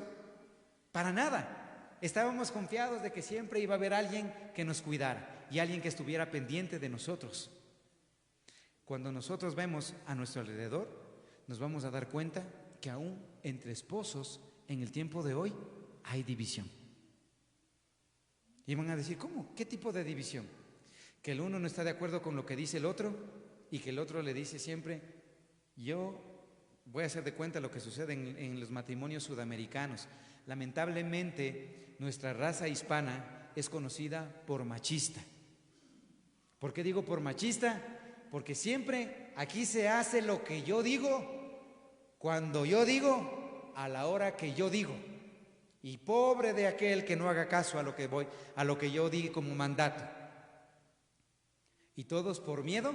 Para nada. Estábamos confiados de que siempre iba a haber alguien que nos cuidara y alguien que estuviera pendiente de nosotros. Cuando nosotros vemos a nuestro alrededor, nos vamos a dar cuenta que aún entre esposos en el tiempo de hoy hay división. Y van a decir: ¿cómo? ¿Qué tipo de división? Que el uno no está de acuerdo con lo que dice el otro y que el otro le dice siempre: yo voy a hacer de cuenta lo que sucede en los matrimonios sudamericanos. Lamentablemente, nuestra raza hispana es conocida por machista. ¿Por qué digo por machista? Porque siempre aquí se hace lo que yo digo, cuando yo digo, a la hora que yo digo. Y pobre de aquel que no haga caso a lo que yo diga como mandato. Y todos por miedo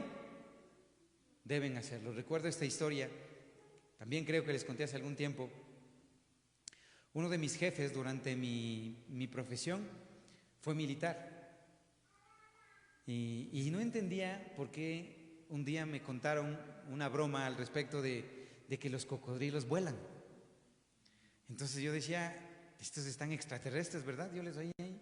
deben hacerlo. Recuerdo esta historia, también creo que les conté hace algún tiempo. Uno de mis jefes durante mi profesión fue militar. Y no entendía por qué un día me contaron una broma al respecto de que los cocodrilos vuelan. Entonces yo decía: estos están extraterrestres, ¿verdad? Yo les oía ahí.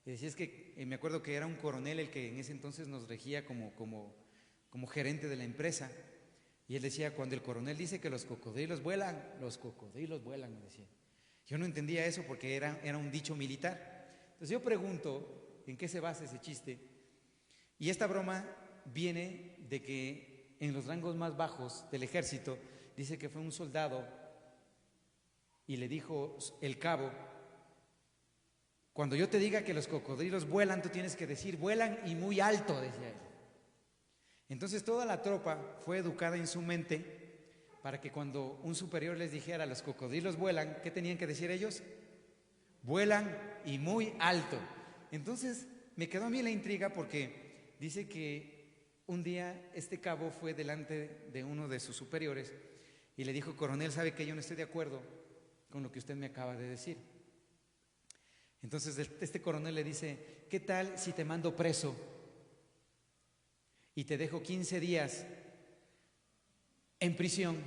Y decía: es que me acuerdo que era un coronel el que en ese entonces nos regía como gerente de la empresa. Y él decía: cuando el coronel dice que los cocodrilos vuelan, me decía. Yo no entendía eso porque era un dicho militar. Entonces yo pregunto: ¿en qué se basa ese chiste? Y esta broma viene de que en los rangos más bajos del ejército, dice que fue un soldado y le dijo el cabo: cuando yo te diga que los cocodrilos vuelan, tú tienes que decir: vuelan y muy alto, decía él. Entonces toda la tropa fue educada en su mente para que cuando un superior les dijera: los cocodrilos vuelan, ¿qué tenían que decir ellos? Vuelan y muy alto. Entonces me quedó a mí la intriga, porque dice que un día este cabo fue delante de uno de sus superiores y le dijo: coronel, ¿sabe que yo no estoy de acuerdo con lo que usted me acaba de decir? Entonces este coronel le dice: ¿qué tal si te mando preso y te dejo 15 días en prisión,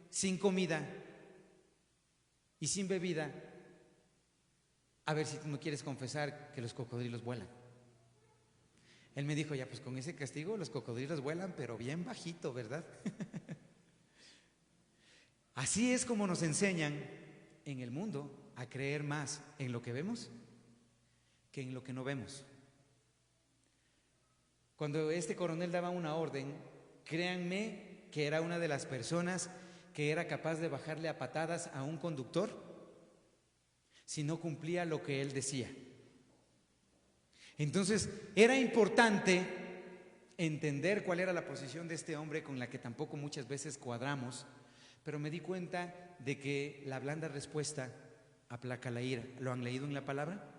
sin comida y sin bebida, a ver si tú no quieres confesar que los cocodrilos vuelan? Él me dijo: ya, pues con ese castigo los cocodrilos vuelan, pero bien bajito, ¿verdad? Así es como nos enseñan en el mundo a creer más en lo que vemos que en lo que no vemos. Cuando este coronel daba una orden, créanme que era una de las personas que era capaz de bajarle a patadas a un conductor si no cumplía lo que él decía. Entonces era importante entender cuál era la posición de este hombre, con la que tampoco muchas veces cuadramos, pero me di cuenta de que la blanda respuesta aplaca la ira. ¿Lo han leído en la palabra?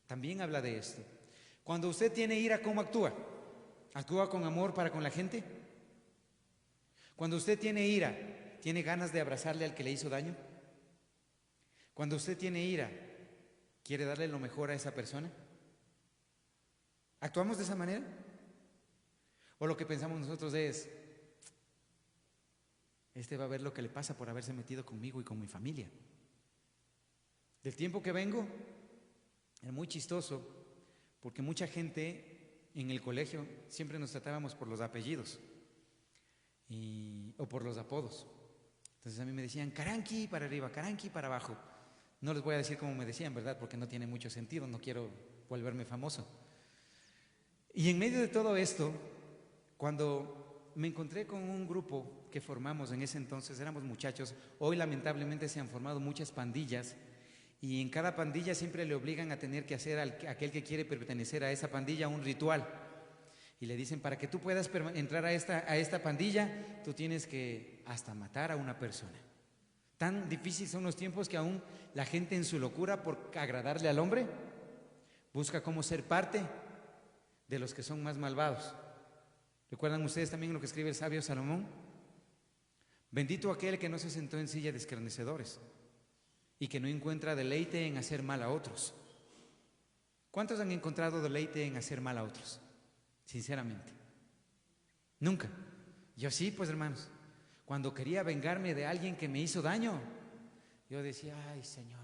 También habla de esto. Cuando usted tiene ira, ¿cómo actúa? ¿Actúa con amor para con la gente? Cuando usted tiene ira, ¿tiene ganas de abrazarle al que le hizo daño? Cuando usted tiene ira, ¿quiere darle lo mejor a esa persona? ¿Actuamos de esa manera? ¿O lo que pensamos nosotros es: este va a ver lo que le pasa por haberse metido conmigo y con mi familia? Del tiempo que vengo, era muy chistoso, porque mucha gente en el colegio siempre nos tratábamos por los apellidos. o por los apodos. Entonces a mí me decían Caranqui para arriba, Caranqui para abajo. No les voy a decir cómo me decían, ¿verdad? Porque no tiene mucho sentido, no quiero volverme famoso. Y en medio de todo esto, cuando me encontré con un grupo que formamos en ese entonces, éramos muchachos, hoy lamentablemente se han formado muchas pandillas, y en cada pandilla siempre le obligan a tener que hacer a aquel que quiere pertenecer a esa pandilla un ritual. Y le dicen, para que tú puedas entrar a esta pandilla, tú tienes que hasta matar a una persona. Tan difíciles son los tiempos que aún la gente en su locura por agradarle al hombre, busca cómo ser parte de los que son más malvados. ¿Recuerdan ustedes también lo que escribe el sabio Salomón? Bendito aquel que no se sentó en silla de escarnecedores y que no encuentra deleite en hacer mal a otros. ¿Cuántos han encontrado deleite en hacer mal a otros? Sinceramente, nunca. Yo sí, pues hermanos, cuando quería vengarme de alguien que me hizo daño, yo decía, ay Señor,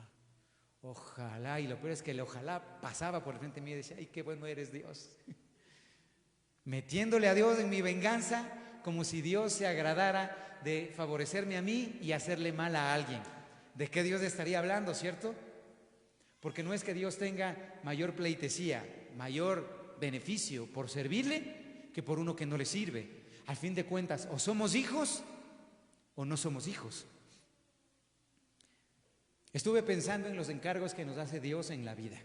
ojalá, y lo peor es que el ojalá pasaba por el frente mío y decía, ay, qué bueno eres Dios. Metiéndole a Dios en mi venganza, como si Dios se agradara de favorecerme a mí y hacerle mal a alguien. ¿De qué Dios estaría hablando, cierto? Porque no es que Dios tenga mayor pleitesía, mayor beneficio por servirle que por uno que no le sirve. Al fin de cuentas, o somos hijos o no somos hijos. Estuve pensando en los encargos que nos hace Dios en la vida.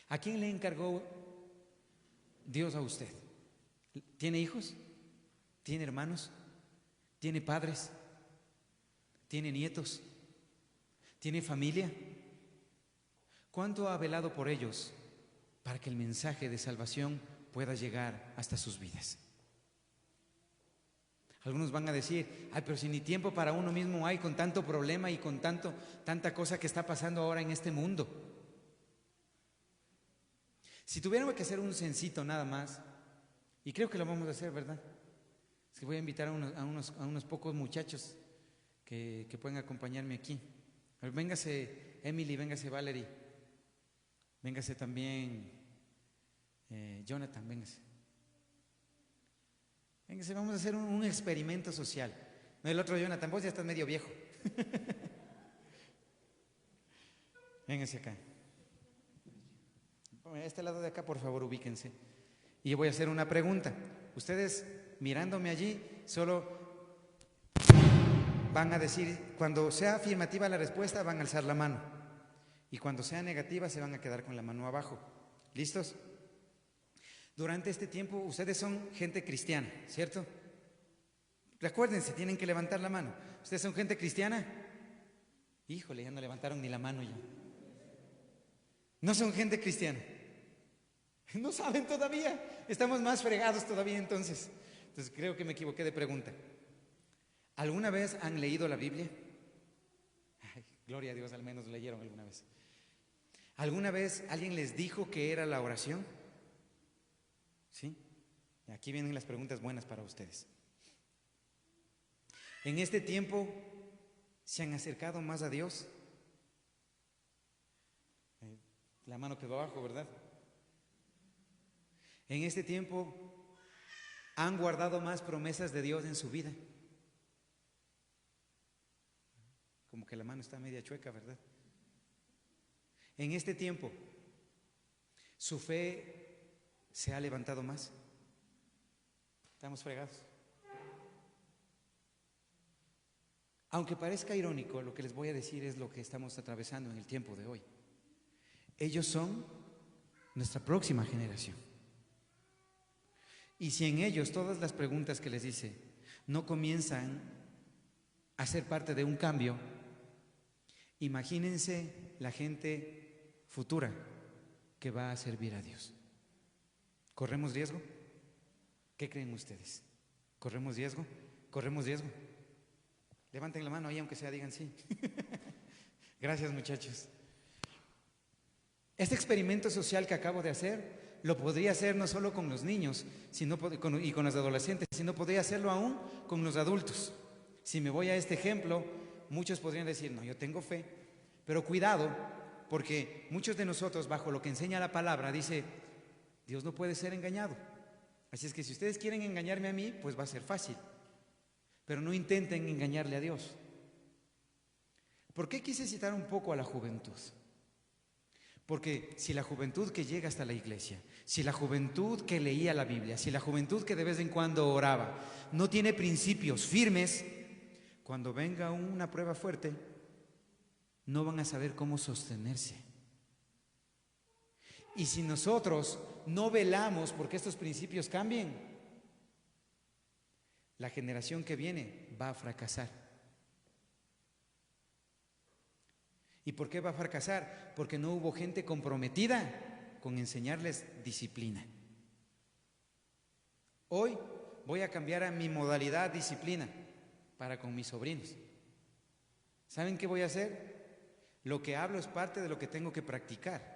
¿A quién le encargó Dios a usted? ¿Tiene hijos? ¿Tiene hermanos? ¿Tiene padres? ¿Tiene nietos? ¿Tiene familia? ¿Cuánto ha velado por ellos para que el mensaje de salvación pueda llegar hasta sus vidas? Algunos van a decir, ay, pero si ni tiempo para uno mismo hay, con tanto problema y con tanta cosa que está pasando ahora en este mundo. Si tuviéramos que hacer un censito nada más, y creo que lo vamos a hacer, ¿verdad? Es que voy a invitar a unos pocos muchachos que pueden acompañarme aquí. A ver, véngase Emily, véngase Valerie, véngase también Jonathan, véngase. Véngase, vamos a hacer un experimento social. No, el otro Jonathan, vos ya estás medio viejo. Véngase acá. A este lado de acá, por favor, ubíquense. Y yo voy a hacer una pregunta. Ustedes, mirándome allí, solo van a decir, cuando sea afirmativa la respuesta, van a alzar la mano. Y cuando sea negativa, se van a quedar con la mano abajo. ¿Listos? Durante este tiempo, ustedes son gente cristiana, ¿cierto? Recuérdense, tienen que levantar la mano. ¿Ustedes son gente cristiana? Híjole, ya no levantaron ni la mano ya. No son gente cristiana. No saben todavía. Estamos más fregados todavía entonces. Entonces creo que me equivoqué de pregunta. ¿Alguna vez han leído la Biblia? Ay, gloria a Dios, al menos leyeron alguna vez. ¿Alguna vez alguien les dijo qué era la oración? ¿Sí? Aquí vienen las preguntas buenas para ustedes. ¿En este tiempo se han acercado más a Dios? La mano quedó abajo, ¿verdad? En este tiempo han guardado más promesas de Dios en su vida. Como que la mano está media chueca, ¿verdad? En este tiempo, su fe se ha levantado más. Estamos fregados. Aunque parezca irónico, lo que les voy a decir es lo que estamos atravesando en el tiempo de hoy. Ellos son nuestra próxima generación. Y si en ellos todas las preguntas que les hice no comienzan a ser parte de un cambio, imagínense la gente futura que va a servir a Dios. ¿Corremos riesgo? ¿Qué creen ustedes? ¿Corremos riesgo? ¿Corremos riesgo? Levanten la mano ahí, aunque sea, digan sí. Gracias, muchachos. Este experimento social que acabo de hacer lo podría hacer no solo con los niños y con los adolescentes, sino podría hacerlo aún con los adultos. Si me voy a este ejemplo, muchos podrían decir, no, yo tengo fe, pero cuidado, porque muchos de nosotros, bajo lo que enseña la palabra, dice, Dios no puede ser engañado. Así es que si ustedes quieren engañarme a mí, pues va a ser fácil. Pero no intenten engañarle a Dios. ¿Por qué quise citar un poco a la juventud? Porque si la juventud que llega hasta la iglesia, si la juventud que leía la Biblia, si la juventud que de vez en cuando oraba, no tiene principios firmes, cuando venga una prueba fuerte, no van a saber cómo sostenerse. Y si nosotros no velamos porque estos principios cambien, la generación que viene va a fracasar. ¿Y por qué va a fracasar? Porque no hubo gente comprometida con enseñarles disciplina. Hoy voy a cambiar a mi modalidad disciplina para con mis sobrinos. ¿Saben qué voy a hacer? Lo que hablo es parte de lo que tengo que practicar.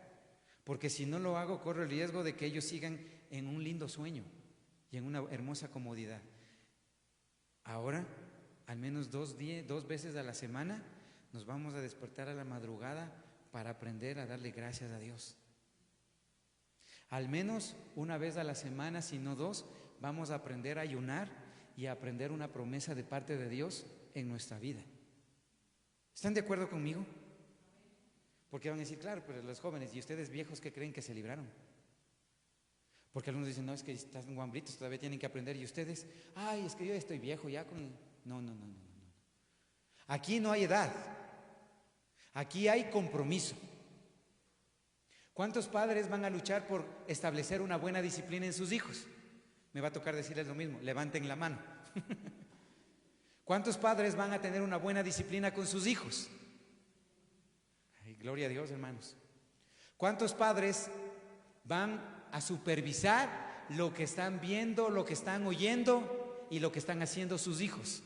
Porque si no lo hago, corro el riesgo de que ellos sigan en un lindo sueño y en una hermosa comodidad. Ahora, al menos dos veces a la semana, nos vamos a despertar a la madrugada para aprender a darle gracias a Dios. Al menos una vez a la semana, si no dos, vamos a aprender a ayunar y a aprender una promesa de parte de Dios en nuestra vida. ¿Están de acuerdo conmigo? Porque van a decir, claro, pero los jóvenes y ustedes viejos, ¿qué creen que se libraron? Porque algunos dicen, no, es que están guambritos, todavía tienen que aprender. Y ustedes, ay, es que yo estoy viejo ya con... No. Aquí no hay edad. Aquí hay compromiso. ¿Cuántos padres van a luchar por establecer una buena disciplina en sus hijos? Me va a tocar decirles lo mismo, levanten la mano. ¿Cuántos padres van a tener una buena disciplina con sus hijos? Ay, gloria a Dios, hermanos. ¿Cuántos padres van a supervisar lo que están viendo, lo que están oyendo y lo que están haciendo sus hijos?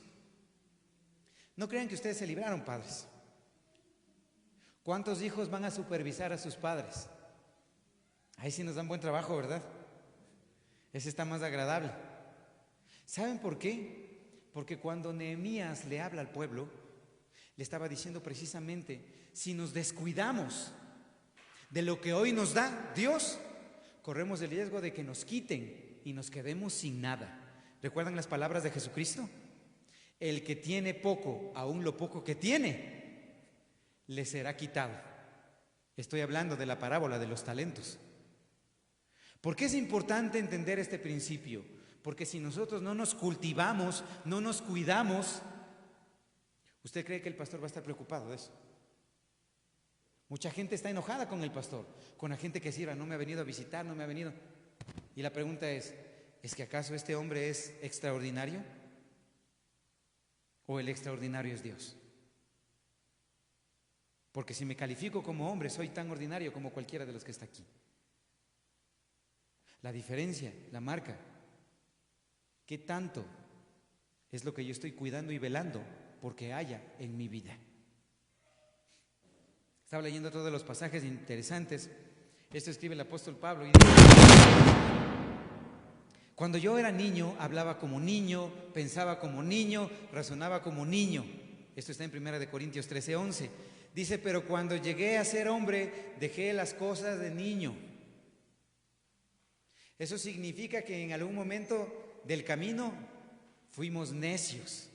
No crean que ustedes se libraron, padres. ¿Cuántos hijos van a supervisar a sus padres? Ahí sí nos dan buen trabajo, ¿verdad? Ese está más agradable. ¿Saben por qué? Porque cuando Nehemías le habla al pueblo, le estaba diciendo precisamente, si nos descuidamos de lo que hoy nos da Dios, corremos el riesgo de que nos quiten y nos quedemos sin nada. ¿Recuerdan las palabras de Jesucristo? El que tiene poco, aún lo poco que tiene, le será quitado. Estoy hablando de la parábola de los talentos. ¿Por qué es importante entender este principio? Porque si nosotros no nos cultivamos, no nos cuidamos, ¿usted cree que el pastor va a estar preocupado de eso? Mucha gente está enojada con el pastor, con la gente que sirva, no me ha venido a visitar, no me ha venido. Y la pregunta ¿es que acaso este hombre es extraordinario? ¿O el extraordinario es Dios? Porque si me califico como hombre, soy tan ordinario como cualquiera de los que está aquí. La diferencia, la marca, ¿qué tanto es lo que yo estoy cuidando y velando porque haya en mi vida? Estaba leyendo todos los pasajes interesantes. Esto escribe el apóstol Pablo y dice: cuando yo era niño, hablaba como niño, pensaba como niño, razonaba como niño. Esto está en 1 Corintios 13:11. Dice, pero cuando llegué a ser hombre, dejé las cosas de niño. Eso significa que en algún momento del camino fuimos necios,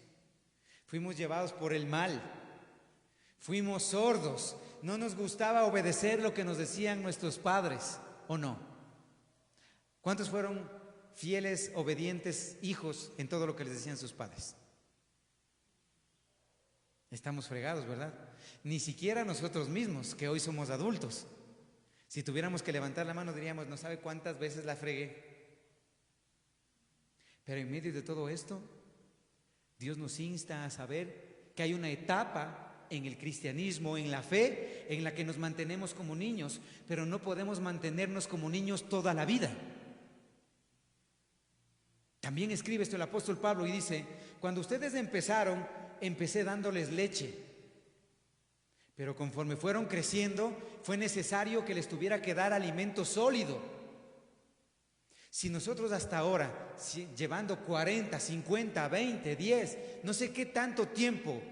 fuimos llevados por el mal, fuimos sordos, no nos gustaba obedecer lo que nos decían nuestros padres, ¿o no? ¿Cuántos fueron fieles, obedientes hijos en todo lo que les decían sus padres? Estamos fregados, ¿verdad? Ni siquiera nosotros mismos, que hoy somos adultos. Si tuviéramos que levantar la mano diríamos, no sabe cuántas veces la fregué. Pero en medio de todo esto, Dios nos insta a saber que hay una etapa en el cristianismo, en la fe, en la que nos mantenemos como niños, pero no podemos mantenernos como niños toda la vida. También escribe esto el apóstol Pablo y dice, cuando ustedes empezaron, empecé dándoles leche, pero conforme fueron creciendo, fue necesario que les tuviera que dar alimento sólido. Si nosotros hasta ahora, llevando 40, 50, 20, 10, no sé qué tanto tiempo,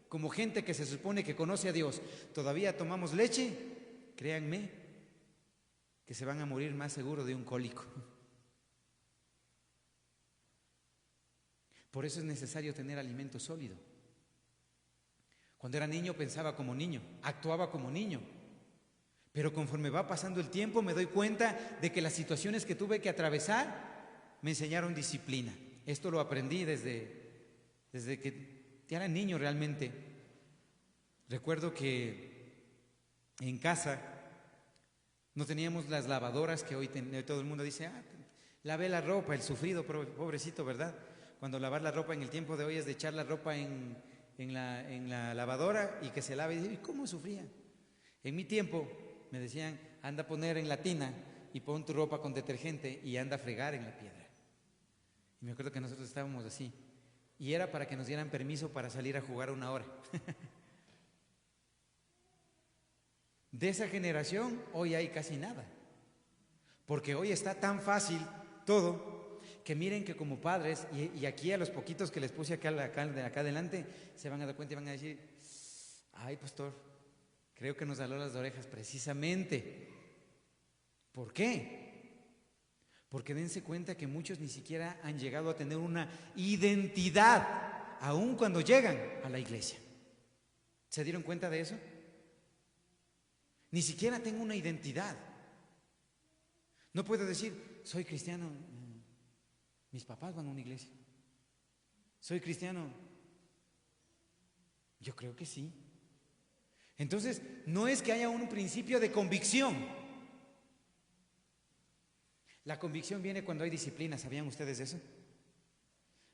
como gente que se supone que conoce a Dios, todavía tomamos leche, créanme que se van a morir más seguro de un cólico. Por eso es necesario tener alimento sólido. Cuando era niño pensaba como niño, actuaba como niño. Pero conforme va pasando el tiempo me doy cuenta de que las situaciones que tuve que atravesar me enseñaron disciplina. Esto lo aprendí desde que era niño realmente. Recuerdo que en casa no teníamos las lavadoras que hoy todo el mundo dice, lavé la ropa, el sufrido, pobrecito, ¿verdad? Cuando lavar la ropa en el tiempo de hoy es de echar la ropa en la lavadora y que se lave. Y ¿cómo sufría? En mi tiempo me decían, anda a poner en la tina y pon tu ropa con detergente y anda a fregar en la piedra. Y me acuerdo que nosotros estábamos así. Y era para que nos dieran permiso para salir a jugar 1 hora. De esa generación hoy hay casi nada. Porque hoy está tan fácil todo que miren que como padres, y aquí a los poquitos que les puse acá adelante, se van a dar cuenta y van a decir, ay, pastor, creo que nos jaló las orejas precisamente. ¿Por qué? Porque dense cuenta que muchos ni siquiera han llegado a tener una identidad, aun cuando llegan a la iglesia. ¿Se dieron cuenta de eso? Ni siquiera tengo una identidad. No puedo decir, soy cristiano, mis papás van a una iglesia. ¿Soy cristiano? Yo creo que sí. Entonces, no es que haya un principio de convicción. La convicción viene cuando hay disciplina. ¿Sabían ustedes eso?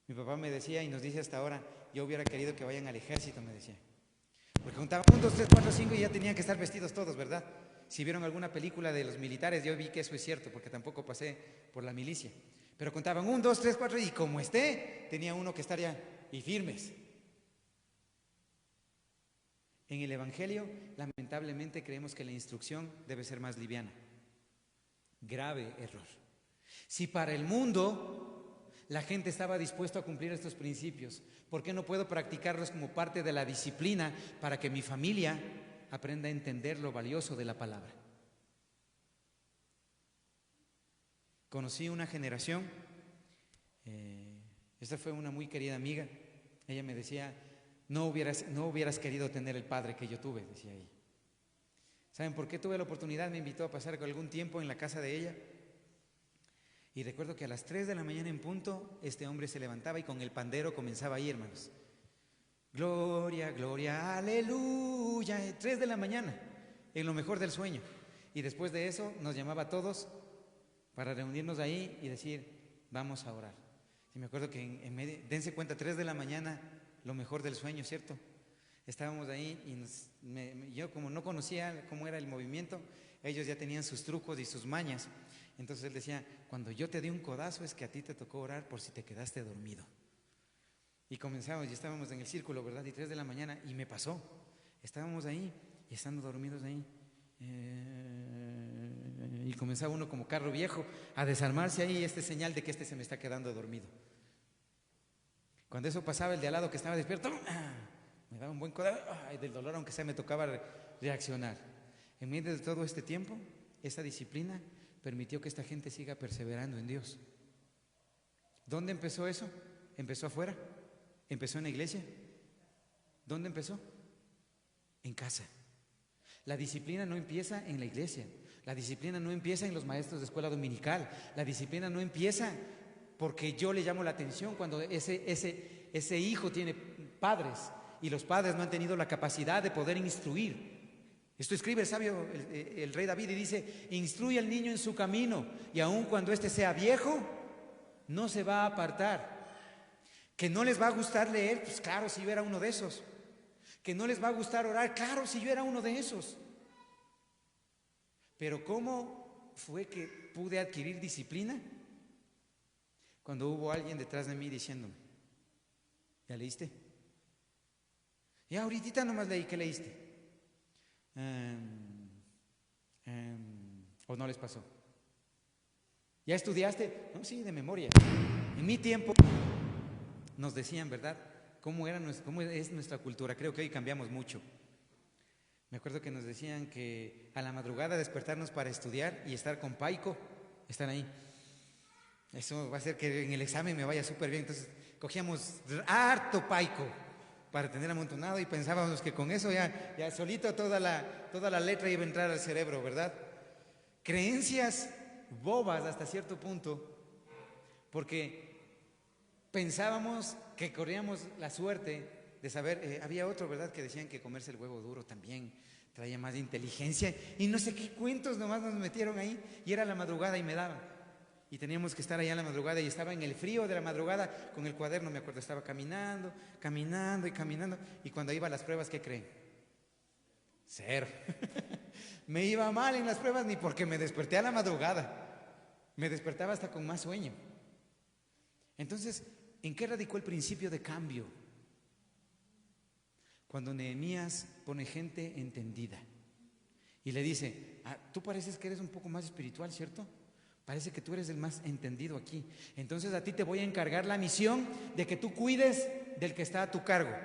Mi papá me decía y nos dice hasta ahora, yo hubiera querido que vayan al ejército, me decía. Porque contaban 1, 2, 3, 4, 5 y ya tenían que estar vestidos todos, ¿verdad? Si vieron alguna película de los militares, yo vi que eso es cierto, porque tampoco pasé por la milicia. Pero contaban 1, 2, 3, 4 y como tenía uno que estar ya y firmes. En el Evangelio, lamentablemente creemos que la instrucción debe ser más liviana. Grave error. Si para el mundo la gente estaba dispuesta a cumplir estos principios, ¿por qué no puedo practicarlos como parte de la disciplina para que mi familia aprenda a entender lo valioso de la palabra? Conocí una generación, esta fue una muy querida amiga, ella me decía, no hubieras querido tener el padre que yo tuve, decía ella. ¿Saben por qué tuve la oportunidad? Me invitó a pasar algún tiempo en la casa de ella. Y recuerdo que a las 3 de la mañana en punto, este hombre se levantaba y con el pandero comenzaba ahí, hermanos. Gloria, gloria, aleluya. 3 de la mañana, en lo mejor del sueño. Y después de eso nos llamaba a todos para reunirnos ahí y decir, vamos a orar. Y me acuerdo que dense cuenta, 3 de la mañana, lo mejor del sueño, ¿cierto? Estábamos ahí y yo como no conocía cómo era el movimiento, ellos ya tenían sus trucos y sus mañas. Entonces él decía, cuando yo te di un codazo es que a ti te tocó orar por si te quedaste dormido. Y comenzamos y estábamos en el círculo, ¿verdad? Y 3 de la mañana y me pasó. Estábamos ahí y estando dormidos ahí. Y comenzaba uno como carro viejo a desarmarse ahí, señal de que se me está quedando dormido. Cuando eso pasaba, el de al lado que estaba despierto, me daba un buen codazo, del dolor, aunque sea me tocaba reaccionar. En medio de todo este tiempo, esa disciplina permitió que esta gente siga perseverando en Dios. ¿Dónde empezó eso? ¿Empezó afuera? ¿Empezó en la iglesia? ¿Dónde empezó? En casa. La disciplina no empieza en la iglesia. La disciplina no empieza en los maestros de escuela dominical. La disciplina no empieza porque yo le llamo la atención cuando ese hijo tiene padres y los padres no han tenido la capacidad de poder instruir. Esto escribe el sabio, el rey David, y dice, instruye al niño en su camino y aun cuando éste sea viejo, no se va a apartar. Que no les va a gustar leer, pues claro, si yo era uno de esos. Que no les va a gustar orar, claro, si yo era uno de esos. Pero ¿cómo fue que pude adquirir disciplina? Cuando hubo alguien detrás de mí diciéndome, ¿ya leíste? Ya ahorita nomás leí, ¿qué leíste? ¿O no les pasó? ¿Ya estudiaste? No, sí, de memoria. En mi tiempo nos decían, ¿verdad? ¿Cómo es nuestra cultura? Creo que hoy cambiamos mucho. Me acuerdo que nos decían que a la madrugada despertarnos para estudiar y estar con Paico, estar ahí. Eso va a hacer que en el examen me vaya súper bien. Entonces cogíamos harto paico para tener amontonado y pensábamos que con eso ya solito toda la letra iba a entrar al cerebro, ¿verdad? Creencias bobas hasta cierto punto, porque pensábamos que corríamos la suerte de saber, había otro, ¿verdad?, que decían que comerse el huevo duro también traía más inteligencia, y no sé qué cuentos nomás nos metieron ahí, y era la madrugada y me daban, y teníamos que estar allá en la madrugada, y estaba en el frío de la madrugada con el cuaderno, me acuerdo, estaba caminando, y cuando iba a las pruebas, ¿qué creen? 0. Me iba mal en las pruebas ni porque me desperté a la madrugada, me despertaba hasta con más sueño. Entonces, ¿en qué radicó el principio de cambio? Cuando Nehemías pone gente entendida y le dice, tú pareces que eres un poco más espiritual, ¿cierto? Parece que tú eres el más entendido aquí. Entonces a ti te voy a encargar la misión de que tú cuides del que está a tu cargo.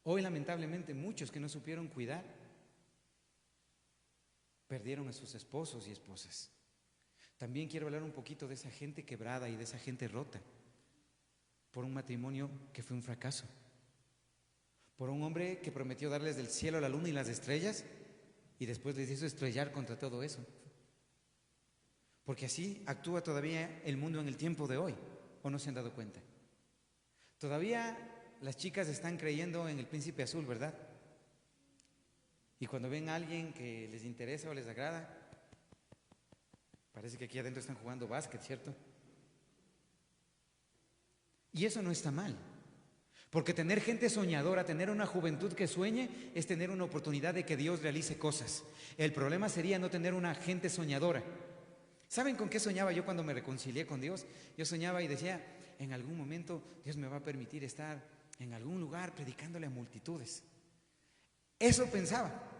Hoy lamentablemente muchos que no supieron cuidar perdieron a sus esposos y esposas. También quiero hablar un poquito de esa gente quebrada y de esa gente rota por un matrimonio que fue un fracaso, por un hombre que prometió darles del cielo la luna y las estrellas y después les hizo estrellar contra todo eso, porque así actúa todavía el mundo en el tiempo de hoy. ¿O no se han dado cuenta? Todavía las chicas están creyendo en el príncipe azul, ¿verdad? Y cuando ven a alguien que les interesa o les agrada, parece que aquí adentro están jugando básquet, ¿cierto? Y eso no está mal, porque tener gente soñadora, tener una juventud que sueñe, es tener una oportunidad de que Dios realice cosas. El problema sería no tener una gente soñadora. ¿Saben con qué soñaba yo cuando me reconcilié con Dios? Yo soñaba y decía, en algún momento Dios me va a permitir estar en algún lugar predicándole a multitudes. Eso pensaba.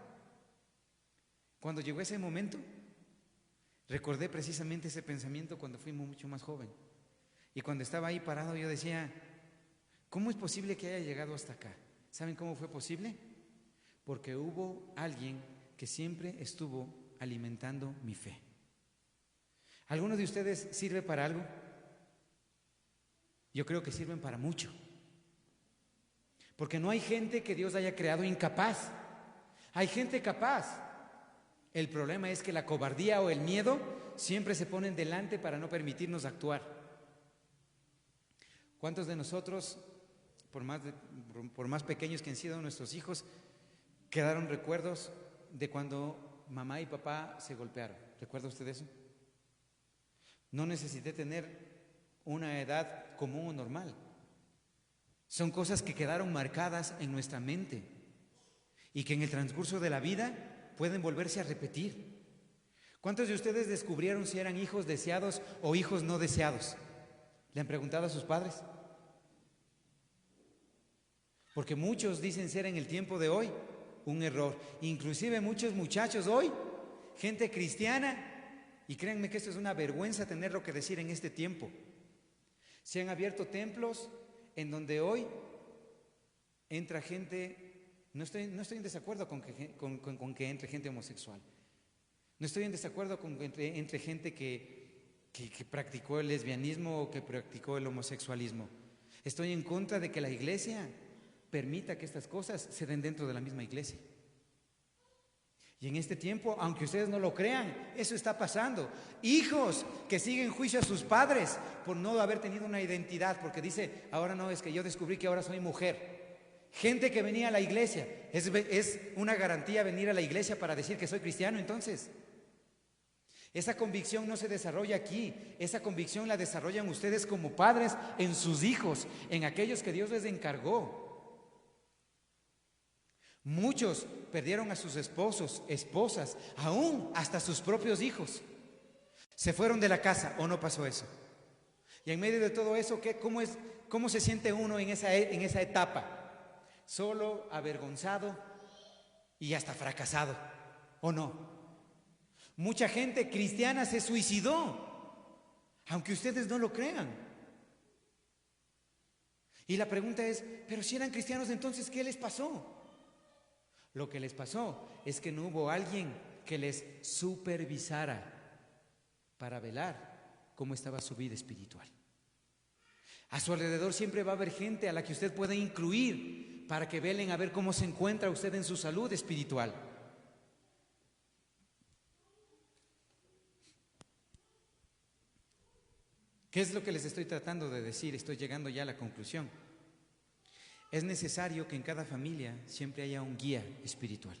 Cuando llegó ese momento, recordé precisamente ese pensamiento cuando fui mucho más joven. Y cuando estaba ahí parado yo decía, ¿cómo es posible que haya llegado hasta acá? ¿Saben cómo fue posible? Porque hubo alguien que siempre estuvo alimentando mi fe. ¿Alguno de ustedes sirve para algo? Yo creo que sirven para mucho. Porque no hay gente que Dios haya creado incapaz. Hay gente capaz. El problema es que la cobardía o el miedo siempre se ponen delante para no permitirnos actuar. ¿Cuántos de nosotros, por más pequeños que han sido nuestros hijos, quedaron recuerdos de cuando mamá y papá se golpearon? ¿Recuerda usted eso? No necesité tener una edad común o normal. Son cosas que quedaron marcadas en nuestra mente y que en el transcurso de la vida pueden volverse a repetir. ¿Cuántos de ustedes descubrieron si eran hijos deseados o hijos no deseados? ¿Le han preguntado a sus padres? Porque muchos dicen ser en el tiempo de hoy un error. Inclusive muchos muchachos hoy, gente cristiana, y créanme que esto es una vergüenza tenerlo que decir en este tiempo. Se han abierto templos en donde hoy entra gente, no estoy en desacuerdo con que entre gente homosexual. No estoy en desacuerdo con que entre gente que practicó el lesbianismo o que practicó el homosexualismo. Estoy en contra de que la iglesia permita que estas cosas se den dentro de la misma iglesia. Y en este tiempo, aunque ustedes no lo crean, eso está pasando. Hijos que siguen juicio a sus padres por no haber tenido una identidad, porque dice, ahora no, es que yo descubrí que ahora soy mujer. Gente que venía a la iglesia, ¿es una garantía venir a la iglesia para decir que soy cristiano entonces? Esa convicción no se desarrolla aquí, esa convicción la desarrollan ustedes como padres en sus hijos, en aquellos que Dios les encargó. Muchos perdieron a sus esposos, esposas, aún hasta sus propios hijos. Se fueron de la casa, ¿o no pasó eso? Y en medio de todo eso, ¿cómo se siente uno en esa etapa? Solo, avergonzado y hasta fracasado, ¿o no? Mucha gente cristiana se suicidó, aunque ustedes no lo crean. Y la pregunta es, pero si eran cristianos, entonces, ¿qué les pasó? Lo que les pasó es que no hubo alguien que les supervisara para velar cómo estaba su vida espiritual. A su alrededor siempre va a haber gente a la que usted pueda incluir para que velen a ver cómo se encuentra usted en su salud espiritual. ¿Qué es lo que les estoy tratando de decir? Estoy llegando ya a la conclusión. Es necesario que en cada familia siempre haya un guía espiritual.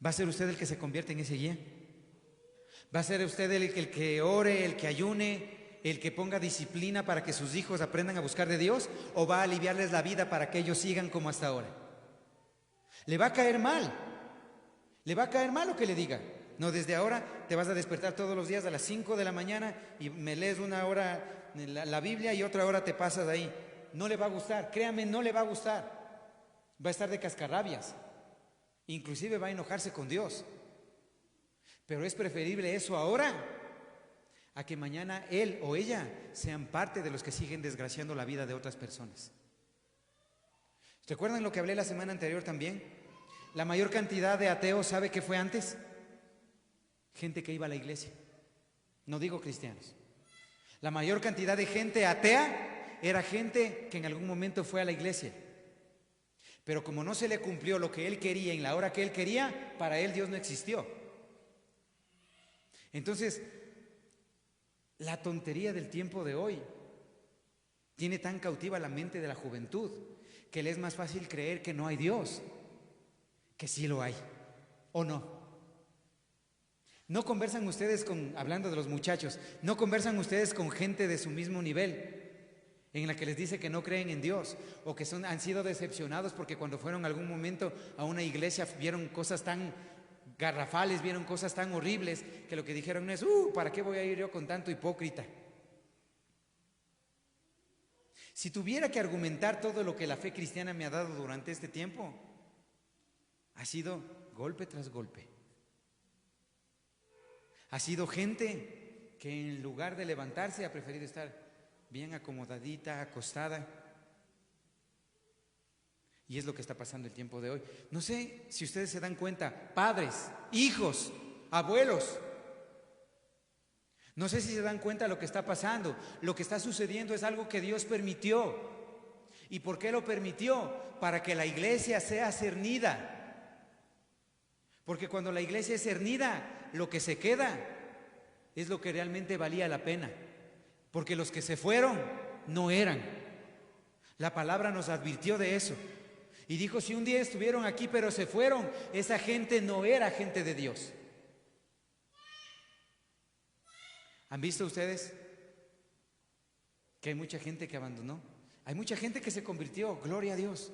¿Va a ser usted el que se convierte en ese guía? ¿Va a ser usted el que ore, el que ayune, el que ponga disciplina para que sus hijos aprendan a buscar de Dios? ¿O va a aliviarles la vida para que ellos sigan como hasta ahora? Le va a caer mal. Le va a caer mal lo que le diga. No, desde ahora te vas a despertar todos los días a las 5 de la mañana y me lees una hora la Biblia y otra hora te pasas de ahí. No le va a gustar, créame, no le va a gustar. Va a estar de cascarrabias. Inclusive va a enojarse con Dios. Pero es preferible eso ahora a que mañana él o ella sean parte de los que siguen desgraciando la vida de otras personas. ¿Recuerdan lo que hablé la semana anterior también? La mayor cantidad de ateos, ¿sabe qué fue antes? Gente que iba a la iglesia. No digo cristianos. La mayor cantidad de gente atea era gente que en algún momento fue a la iglesia. Pero como no se le cumplió lo que él quería en la hora que él quería, para él Dios no existió. Entonces, la tontería del tiempo de hoy tiene tan cautiva la mente de la juventud que le es más fácil creer que no hay Dios, que sí lo hay, ¿o no? No conversan ustedes hablando de los muchachos, no conversan ustedes con gente de su mismo nivel, en la que les dice que no creen en Dios, o que han sido decepcionados porque cuando fueron algún momento a una iglesia vieron cosas tan garrafales, vieron cosas tan horribles, que lo que dijeron no es, ¿para qué voy a ir yo con tanto hipócrita? Si tuviera que argumentar todo lo que la fe cristiana me ha dado durante este tiempo, ha sido golpe tras golpe. Ha sido gente que en lugar de levantarse ha preferido estar bien acomodadita, acostada. Y es lo que está pasando el tiempo de hoy. No sé si ustedes se dan cuenta, padres, hijos, abuelos. No sé si se dan cuenta de lo que está pasando. Lo que está sucediendo es algo que Dios permitió. ¿Y por qué lo permitió? Para que la iglesia sea cernida. Porque cuando la iglesia es cernida, lo que se queda es lo que realmente valía la pena. Porque los que se fueron no eran. La palabra nos advirtió de eso. Y dijo, si un día estuvieron aquí pero se fueron, esa gente no era gente de Dios. ¿Han visto ustedes que hay mucha gente que abandonó? Hay mucha gente que se convirtió, gloria a Dios.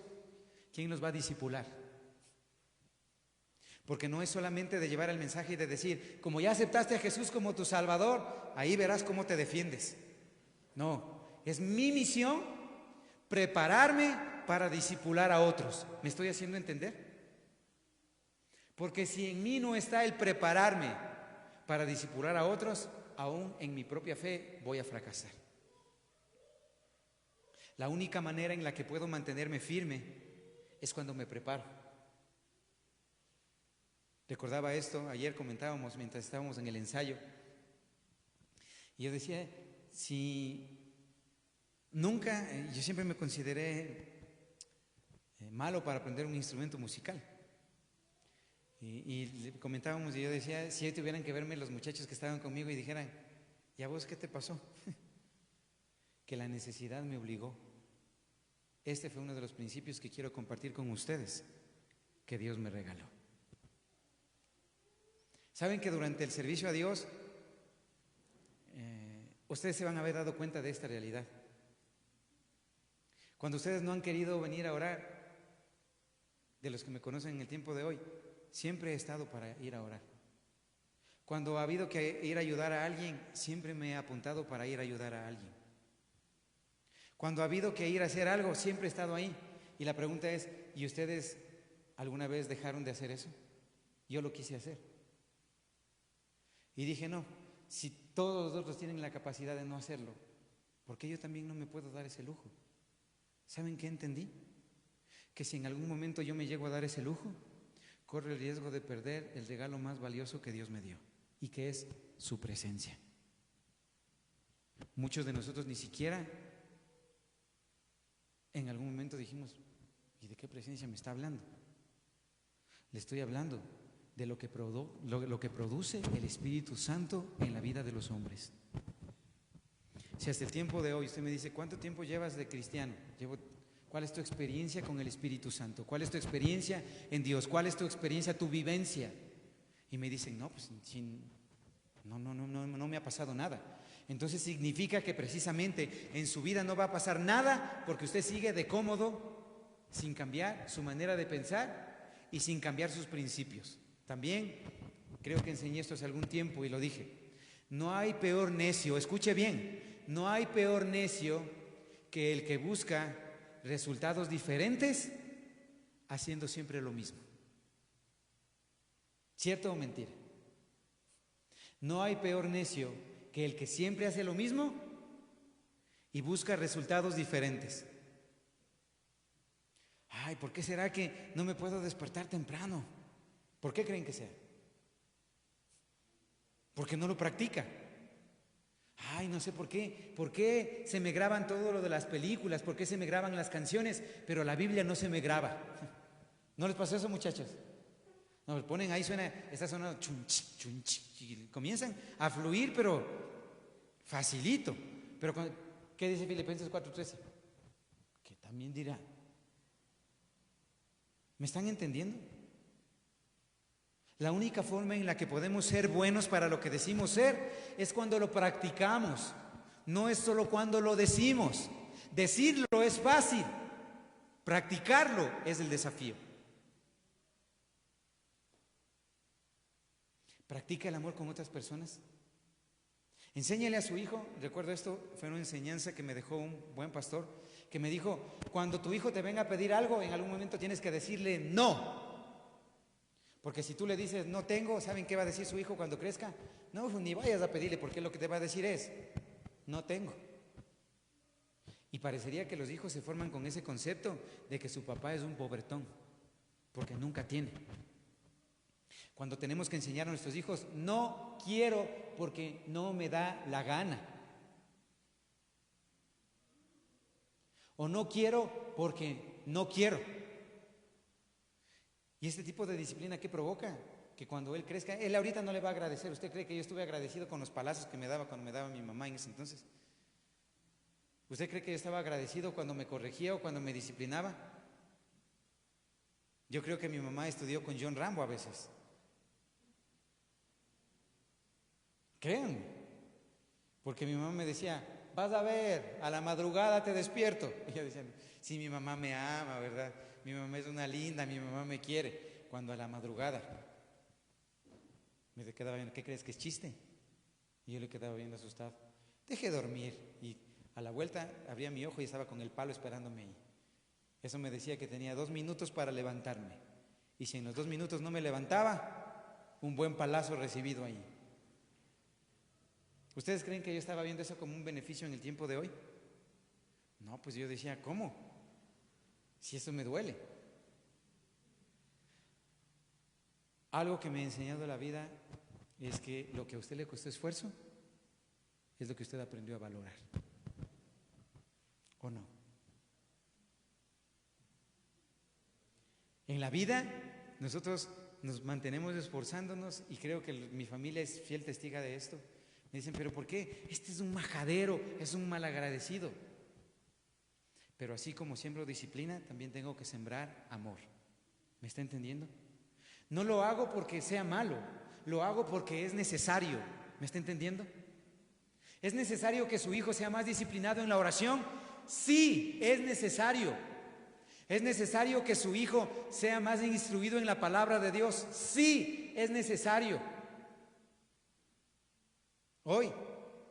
¿Quién nos va a discipular? Porque no es solamente de llevar el mensaje y de decir, como ya aceptaste a Jesús como tu Salvador, ahí verás cómo te defiendes. No, es mi misión prepararme para discipular a otros. ¿Me estoy haciendo entender? Porque si en mí no está el prepararme para discipular a otros, aún en mi propia fe voy a fracasar. La única manera en la que puedo mantenerme firme es cuando me preparo. Recordaba esto, ayer comentábamos mientras estábamos en el ensayo. Y yo decía, si nunca, yo siempre me consideré malo para aprender un instrumento musical. Y comentábamos y yo decía, si hoy tuvieran que verme los muchachos que estaban conmigo y dijeran, ¿y a vos qué te pasó? Que la necesidad me obligó. Este fue uno de los principios que quiero compartir con ustedes, que Dios me regaló. ¿Saben que durante el servicio a Dios, ustedes se van a haber dado cuenta de esta realidad? Cuando ustedes no han querido venir a orar, de los que me conocen en el tiempo de hoy, siempre he estado para ir a orar. Cuando ha habido que ir a ayudar a alguien, siempre me he apuntado para ir a ayudar a alguien. Cuando ha habido que ir a hacer algo, siempre he estado ahí. Y la pregunta es, ¿y ustedes alguna vez dejaron de hacer eso? Yo lo quise hacer. Y dije, no, si todos los otros tienen la capacidad de no hacerlo, ¿por qué yo también no me puedo dar ese lujo? ¿Saben qué entendí? Que si en algún momento yo me llego a dar ese lujo, corre el riesgo de perder el regalo más valioso que Dios me dio, y que es su presencia. Muchos de nosotros ni siquiera en algún momento dijimos, ¿y de qué presencia me está hablando? Le estoy hablando de lo que produce el Espíritu Santo en la vida de los hombres. Si hasta el tiempo de hoy usted me dice, ¿cuánto tiempo llevas de cristiano? ¿Cuál es tu experiencia con el Espíritu Santo? ¿Cuál es tu experiencia en Dios? ¿Cuál es tu experiencia, tu vivencia? Y me dicen, no, pues no me ha pasado nada. Entonces significa que precisamente en su vida no va a pasar nada porque usted sigue de cómodo, sin cambiar su manera de pensar y sin cambiar sus principios. También creo que enseñé esto hace algún tiempo y lo dije. No hay peor necio, escuche bien, no hay peor necio que el que busca resultados diferentes haciendo siempre lo mismo. ¿Cierto o mentira? No hay peor necio que el que siempre hace lo mismo y busca resultados diferentes. Ay, ¿por qué será que no me puedo despertar temprano? ¿Por qué creen que sea? Porque no lo practica. Ay, no sé por qué. ¿Por qué se me graban todo lo de las películas? ¿Por qué se me graban las canciones? Pero la Biblia no se me graba. ¿No les pasó eso, muchachos? No, ponen ahí, está sonando chunch, chunch, y comienzan a fluir, pero facilito. Pero ¿qué dice Filipenses 4:13? Que también dirá. ¿Me están entendiendo? La única forma en la que podemos ser buenos para lo que decimos ser es cuando lo practicamos. No es solo cuando lo decimos. Decirlo es fácil. Practicarlo es el desafío. ¿Practica el amor con otras personas? Enséñale a su hijo. Recuerdo esto, fue una enseñanza que me dejó un buen pastor, que me dijo, cuando tu hijo te venga a pedir algo, en algún momento tienes que decirle no. Porque si tú le dices no tengo, ¿saben qué va a decir su hijo cuando crezca? No, ni vayas a pedirle, porque lo que te va a decir es no tengo. Y parecería que los hijos se forman con ese concepto de que su papá es un pobretón, porque nunca tiene. Cuando tenemos que enseñar a nuestros hijos, no quiero porque no me da la gana. O no quiero porque no quiero. ¿Y este tipo de disciplina qué provoca? Que cuando él crezca, él ahorita no le va a agradecer. ¿Usted cree que yo estuve agradecido con los palazos que me daba cuando me daba mi mamá en ese entonces? ¿Usted cree que yo estaba agradecido cuando me corregía o cuando me disciplinaba? Yo creo que mi mamá estudió con John Rambo a veces. Créanme, porque mi mamá me decía, vas a ver, a la madrugada te despierto. Y yo decía, sí, mi mamá me ama, ¿verdad? Mi mamá es una linda, mi mamá me quiere. Cuando a la madrugada me quedaba viendo, ¿qué crees que es chiste? Y yo le quedaba viendo asustado. Dejé dormir y a la vuelta abría mi ojo y estaba con el palo esperándome ahí. Eso me decía que tenía 2 minutos para levantarme. Y si en los 2 minutos no me levantaba, un buen palazo recibido ahí. ¿Ustedes creen que yo estaba viendo eso como un beneficio en el tiempo de hoy? No, pues yo decía, ¿cómo? Si eso me duele. Algo que me ha enseñado la vida es que lo que a usted le costó esfuerzo es lo que usted aprendió a valorar. ¿O no? En la vida nosotros nos mantenemos esforzándonos y creo que mi familia es fiel testiga de esto. Me dicen, ¿pero por qué? Este es un majadero, es un malagradecido. Pero así como siembro disciplina, también tengo que sembrar amor. ¿Me está entendiendo? No lo hago porque sea malo, lo hago porque es necesario. ¿Me está entendiendo? ¿Es necesario que su hijo sea más disciplinado en la oración? Sí, es necesario. ¿Es necesario que su hijo sea más instruido en la palabra de Dios? Sí, es necesario. Hoy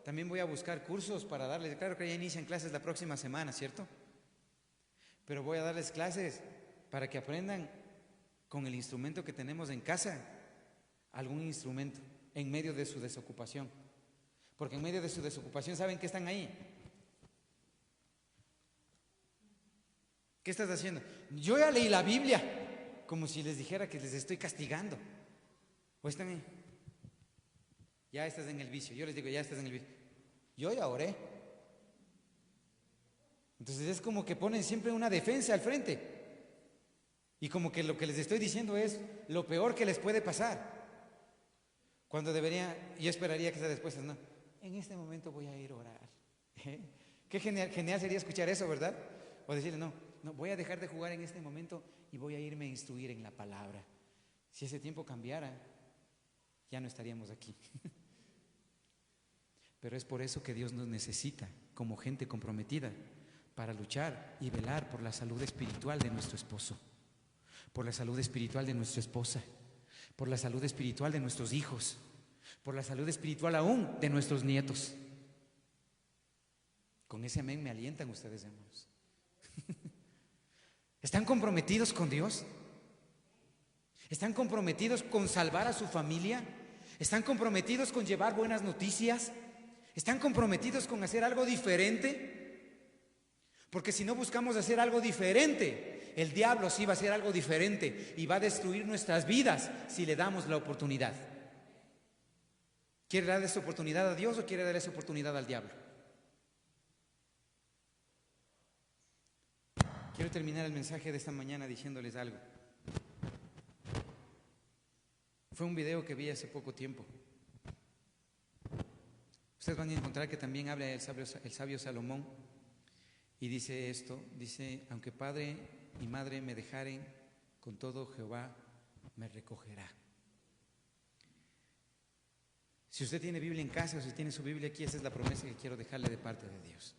también voy a buscar cursos para darles, claro que ya inician clases la próxima semana, ¿cierto? Pero voy a darles clases para que aprendan con el instrumento que tenemos en casa, algún instrumento en medio de su desocupación. Porque en medio de su desocupación, ¿saben qué están ahí? ¿Qué estás haciendo? Yo ya leí la Biblia, como si les dijera que les estoy castigando. ¿O están ahí? ya estás en el vicio. Yo les digo, ya estás en el vicio. Yo ya oré. Entonces es como que ponen siempre una defensa al frente. Y como que lo que les estoy diciendo es lo peor que les puede pasar. Cuando yo esperaría que esa respuesta no. En este momento voy a ir a orar. Qué genial sería escuchar eso, ¿verdad? O decirle, no, voy a dejar de jugar en este momento y voy a irme a instruir en la palabra. Si ese tiempo cambiara, ya no estaríamos aquí. Pero es por eso que Dios nos necesita como gente comprometida para luchar y velar por la salud espiritual de nuestro esposo, por la salud espiritual de nuestra esposa, por la salud espiritual de nuestros hijos, por la salud espiritual aún de nuestros nietos. Con ese amén me alientan ustedes, hermanos. ¿Están comprometidos con Dios? ¿Están comprometidos con salvar a su familia? ¿Están comprometidos con llevar buenas noticias? ¿Están comprometidos con hacer algo diferente? Porque si no buscamos hacer algo diferente, el diablo sí va a hacer algo diferente y va a destruir nuestras vidas si le damos la oportunidad. ¿Quiere darle esa oportunidad a Dios o quiere darle esa oportunidad al diablo? Quiero terminar el mensaje de esta mañana diciéndoles algo. Fue un video que vi hace poco tiempo. Ustedes van a encontrar que también habla el sabio Salomón y dice esto, dice, aunque padre y madre me dejaren, con todo Jehová me recogerá. Si usted tiene Biblia en casa o si tiene su Biblia aquí, esa es la promesa que quiero dejarle de parte de Dios.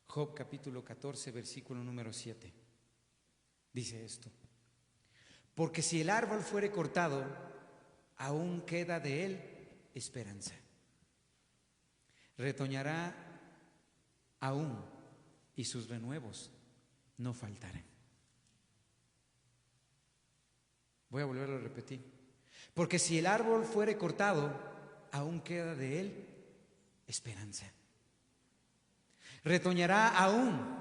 Job capítulo 14, versículo número 7. Dice esto: porque si el árbol fuere cortado, aún queda de él esperanza. Retoñará aún y sus renuevos no faltarán. Voy a volverlo a repetir. Porque si el árbol fuere cortado, aún queda de él esperanza. Retoñará aún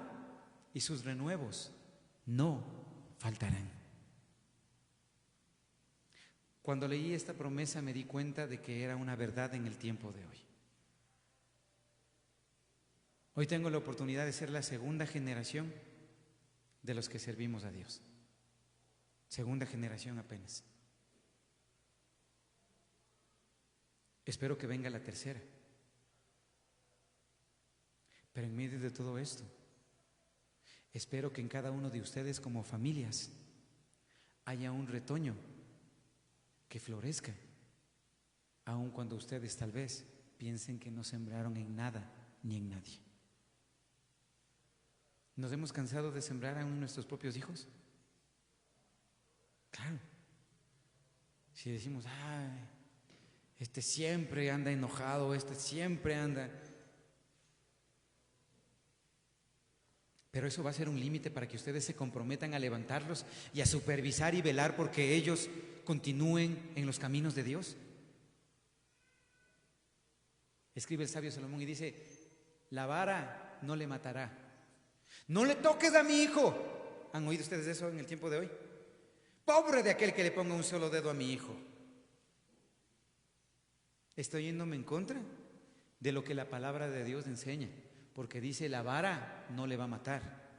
y sus renuevos no faltarán. Cuando leí esta promesa me di cuenta de que era una verdad en el tiempo de hoy. Hoy tengo la oportunidad de ser la segunda generación de los que servimos a Dios. Segunda generación apenas. Espero que venga la tercera. Pero en medio de todo esto, espero que en cada uno de ustedes como familias haya un retoño que florezca, aun cuando ustedes tal vez piensen que no sembraron en nada ni en nadie. ¿Nos hemos cansado de sembrar aún nuestros propios hijos? Claro. Si decimos, ay, este siempre anda enojado, este siempre anda... Pero eso va a ser un límite para que ustedes se comprometan a levantarlos y a supervisar y velar porque ellos continúen en los caminos de Dios. Escribe el sabio Salomón y dice, la vara no le matará. No le toques a mi hijo. ¿Han oído ustedes eso en el tiempo de hoy? Pobre de aquel que le ponga un solo dedo a mi hijo. Estoy yéndome en contra de lo que la palabra de Dios enseña. Porque dice, la vara no le va a matar,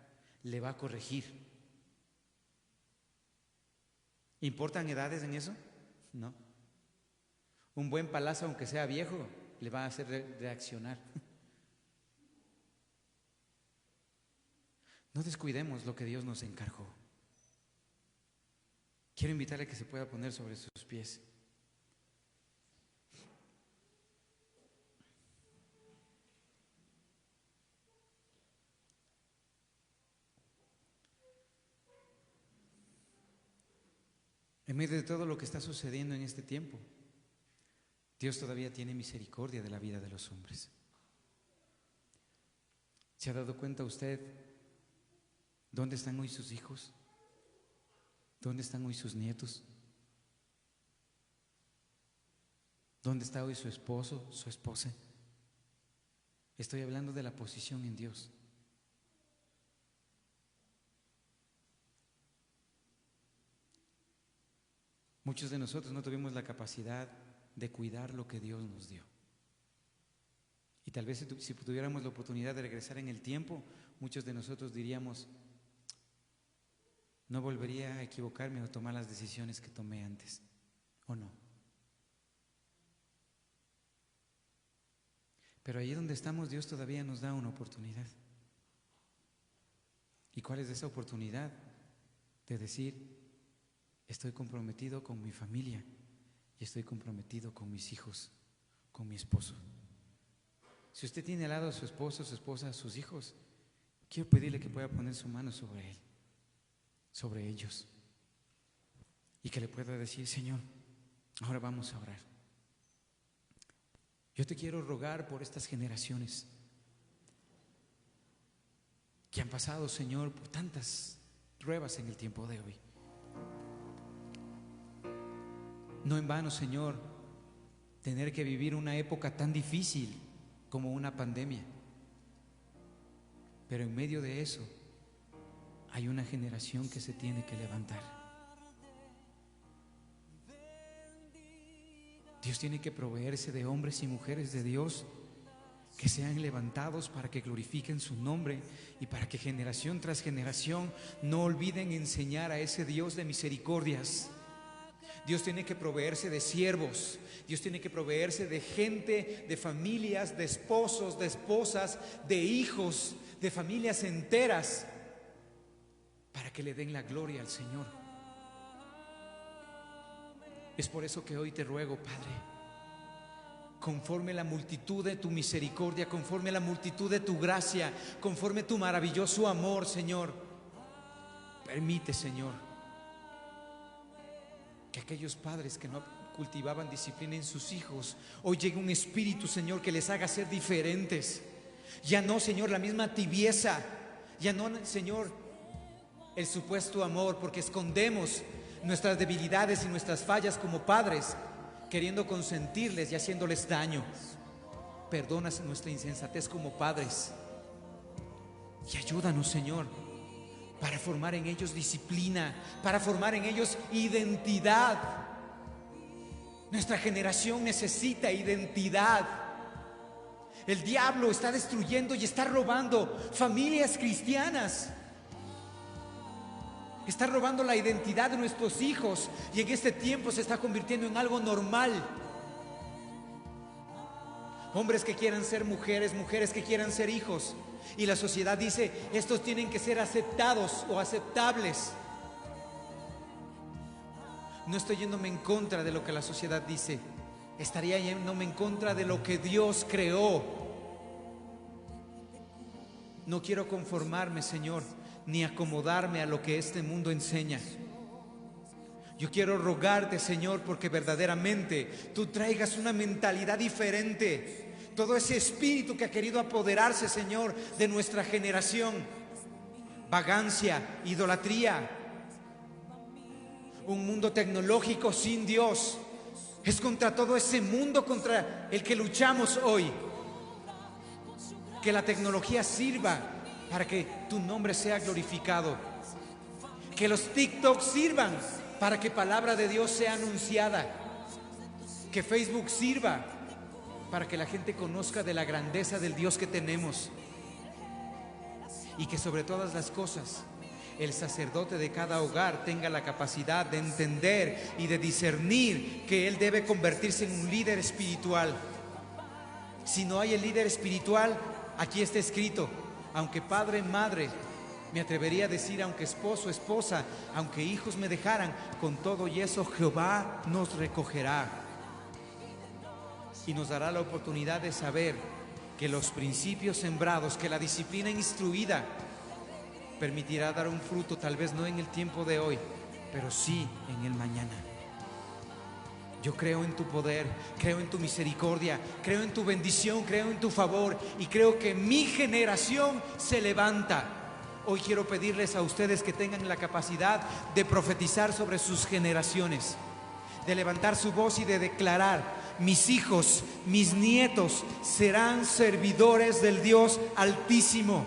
le va a corregir. ¿Importan edades en eso? No. Un buen palazo, aunque sea viejo, le va a hacer reaccionar. No descuidemos lo que Dios nos encargó. Quiero invitarle a que se pueda poner sobre sus pies. En medio de todo lo que está sucediendo en este tiempo, Dios todavía tiene misericordia de la vida de los hombres. ¿Se ha dado cuenta usted dónde están hoy sus hijos? ¿Dónde están hoy sus nietos? ¿Dónde está hoy su esposo, su esposa? Estoy hablando de la posición en Dios. Muchos de nosotros no tuvimos la capacidad de cuidar lo que Dios nos dio. Y tal vez si tuviéramos la oportunidad de regresar en el tiempo, muchos de nosotros diríamos: no volvería a equivocarme o tomar las decisiones que tomé antes, ¿o no? Pero allí donde estamos, Dios todavía nos da una oportunidad. ¿Y cuál es esa oportunidad? De decir: estoy comprometido con mi familia y estoy comprometido con mis hijos, con mi esposo. Si usted tiene al lado a su esposo, su esposa, a sus hijos, quiero pedirle que pueda poner su mano sobre él, sobre ellos, y que le pueda decir: Señor, ahora vamos a orar. Yo te quiero rogar por estas generaciones que han pasado, Señor, por tantas pruebas en el tiempo de hoy. No en vano, Señor, tener que vivir una época tan difícil como una pandemia. Pero en medio de eso hay una generación que se tiene que levantar. Dios tiene que proveerse de hombres y mujeres de Dios que sean levantados para que glorifiquen su nombre y para que generación tras generación no olviden enseñar a ese Dios de misericordias. Dios tiene que proveerse de siervos, Dios tiene que proveerse de gente, de familias, de esposos, de esposas, de hijos, de familias enteras, para que le den la gloria al Señor. Es por eso que hoy te ruego, Padre, conforme la multitud de tu misericordia, conforme la multitud de tu gracia, conforme tu maravilloso amor, Señor, permite, Señor, que aquellos padres que no cultivaban disciplina en sus hijos, hoy llegue un espíritu, Señor, que les haga ser diferentes. Ya no, Señor, la misma tibieza, ya no, Señor, el supuesto amor, porque escondemos nuestras debilidades y nuestras fallas como padres, queriendo consentirles y haciéndoles daño. Perdona nuestra insensatez como padres y ayúdanos, Señor, para formar en ellos disciplina, para formar en ellos identidad. Nuestra generación necesita identidad. El diablo está destruyendo y está robando familias cristianas. Está robando la identidad de nuestros hijos y en este tiempo se está convirtiendo en algo normal. Hombres que quieran ser mujeres, mujeres que quieran ser hijos, y la sociedad dice: estos tienen que ser aceptados o aceptables. No estoy yéndome en contra de lo que la sociedad dice, estaría yéndome en contra de lo que Dios creó. No quiero conformarme, Señor, ni acomodarme a lo que este mundo enseña. Yo quiero rogarte, Señor, porque verdaderamente tú traigas una mentalidad diferente. Todo ese espíritu que ha querido apoderarse, Señor, de nuestra generación, vagancia, idolatría, un mundo tecnológico sin Dios, es contra todo ese mundo contra el que luchamos hoy. Que la tecnología sirva para que tu nombre sea glorificado. Que los TikTok sirvan para que palabra de Dios sea anunciada. Que Facebook sirva para que la gente conozca de la grandeza del Dios que tenemos. Y que sobre todas las cosas el sacerdote de cada hogar tenga la capacidad de entender y de discernir que él debe convertirse en un líder espiritual. Si no hay el líder espiritual, aquí está escrito: aunque padre, madre, me atrevería a decir, aunque esposo, esposa, aunque hijos me dejaran, con todo y eso Jehová nos recogerá. Y nos dará la oportunidad de saber que los principios sembrados, que la disciplina instruida permitirá dar un fruto, tal vez no en el tiempo de hoy, pero sí en el mañana. Yo creo en tu poder, creo en tu misericordia, creo en tu bendición, creo en tu favor y creo que mi generación se levanta. Hoy quiero pedirles a ustedes que tengan la capacidad de profetizar sobre sus generaciones, de levantar su voz y de declarar: mis hijos, mis nietos serán servidores del Dios Altísimo.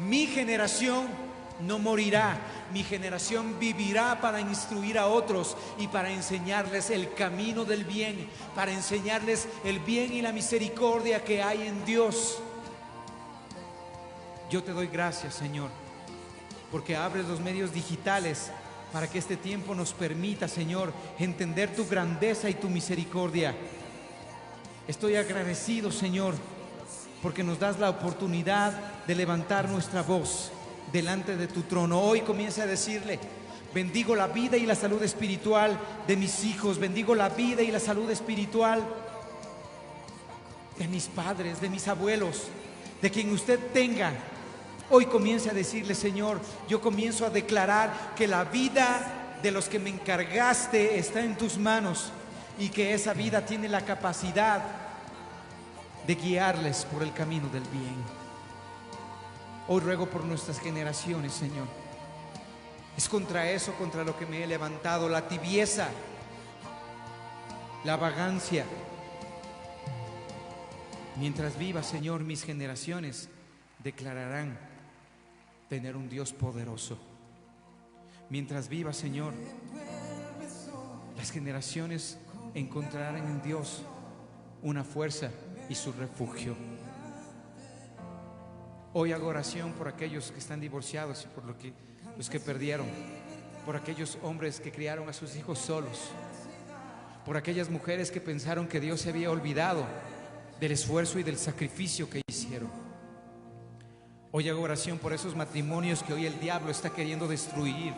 Mi generación no morirá, Mi generación vivirá para instruir a otros y para enseñarles el camino del bien, para enseñarles el bien y la misericordia que hay en Dios. Yo te doy gracias, Señor, porque abres los medios digitales para que este tiempo nos permita, Señor, entender tu grandeza y tu misericordia. Estoy agradecido, Señor, porque nos das la oportunidad de levantar nuestra voz delante de tu trono. Hoy comienza a decirle: bendigo la vida y la salud espiritual de mis hijos, bendigo la vida y la salud espiritual de mis padres, de mis abuelos, de quien usted tenga. Hoy comience a decirle: Señor, yo comienzo a declarar que la vida de los que me encargaste está en tus manos y que esa vida tiene la capacidad de guiarles por el camino del bien. Hoy ruego por nuestras generaciones, Señor. Es contra eso, contra lo que me he levantado, la tibieza, la vagancia. Mientras viva, Señor, mis generaciones declararán tener un Dios poderoso. Mientras viva, Señor, las generaciones encontrarán en Dios una fuerza y su refugio. Hoy hago oración por aquellos que están divorciados y por los que perdieron, por aquellos hombres que criaron a sus hijos solos, por aquellas mujeres que pensaron que Dios se había olvidado del esfuerzo y del sacrificio que hicieron. Hoy hago oración por esos matrimonios que hoy el diablo está queriendo destruir.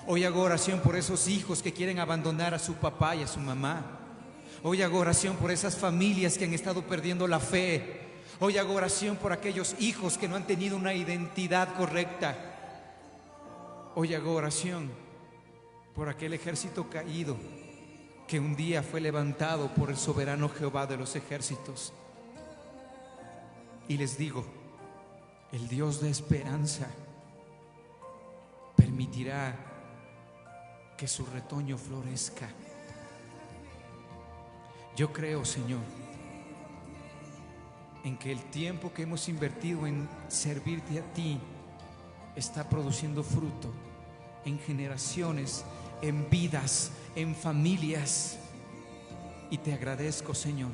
Hoy hago oración por esos hijos que quieren abandonar a su papá y a su mamá. Hoy hago oración por esas familias que han estado perdiendo la fe. Hoy hago oración por aquellos hijos que no han tenido una identidad correcta. Hoy hago oración por aquel ejército caído que un día fue levantado por el soberano Jehová de los ejércitos. Y les digo: el Dios de esperanza permitirá que su retoño florezca. Yo creo, Señor, en que el tiempo que hemos invertido en servirte a ti está produciendo fruto en generaciones, en vidas, en familias. Y te agradezco, Señor,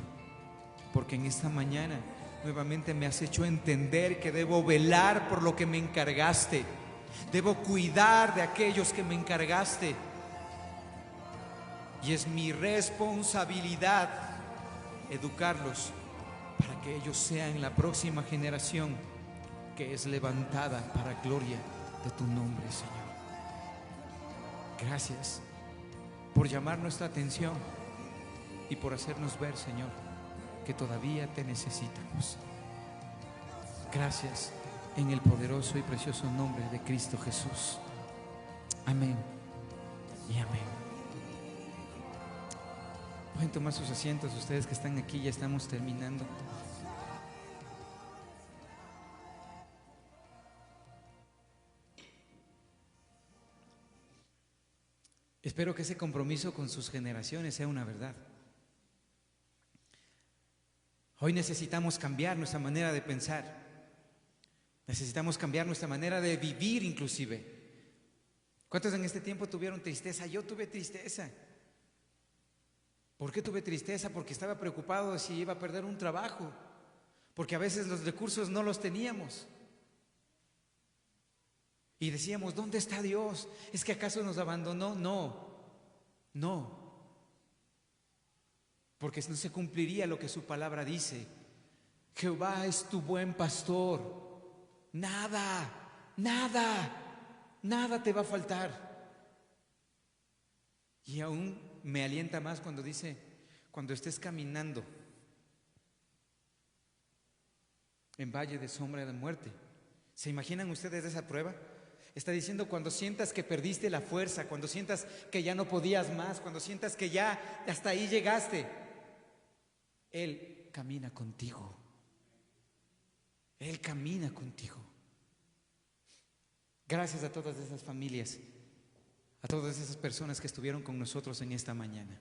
porque en esta mañana nuevamente me has hecho entender que debo velar por lo que me encargaste, debo cuidar de aquellos que me encargaste. Y es mi responsabilidad educarlos para que ellos sean la próxima generación que es levantada para gloria de tu nombre, Señor. Gracias por llamar nuestra atención y por hacernos ver, Señor, que todavía te necesitamos. Gracias en el poderoso y precioso nombre de Cristo Jesús. Amén y amén. Pueden tomar sus asientos, ustedes que están aquí, ya estamos terminando. Espero que ese compromiso con sus generaciones sea una verdad. Hoy necesitamos cambiar nuestra manera de pensar. Necesitamos cambiar nuestra manera de vivir inclusive. ¿Cuántos en este tiempo tuvieron tristeza? Yo tuve tristeza. ¿Por qué tuve tristeza? Porque estaba preocupado de si iba a perder un trabajo, porque a veces los recursos no los teníamos. Y decíamos: ¿dónde está Dios? ¿Es que acaso nos abandonó? No. Porque no se cumpliría lo que su palabra dice. Jehová es tu buen pastor. Nada te va a faltar. Y aún me alienta más cuando dice: cuando estés caminando en valle de sombra de muerte. ¿Se imaginan ustedes esa prueba? Está diciendo: cuando sientas que perdiste la fuerza, cuando sientas que ya no podías más, cuando sientas que ya hasta ahí llegaste, Él camina contigo. Él camina contigo. Gracias a todas esas familias, a todas esas personas que estuvieron con nosotros en esta mañana.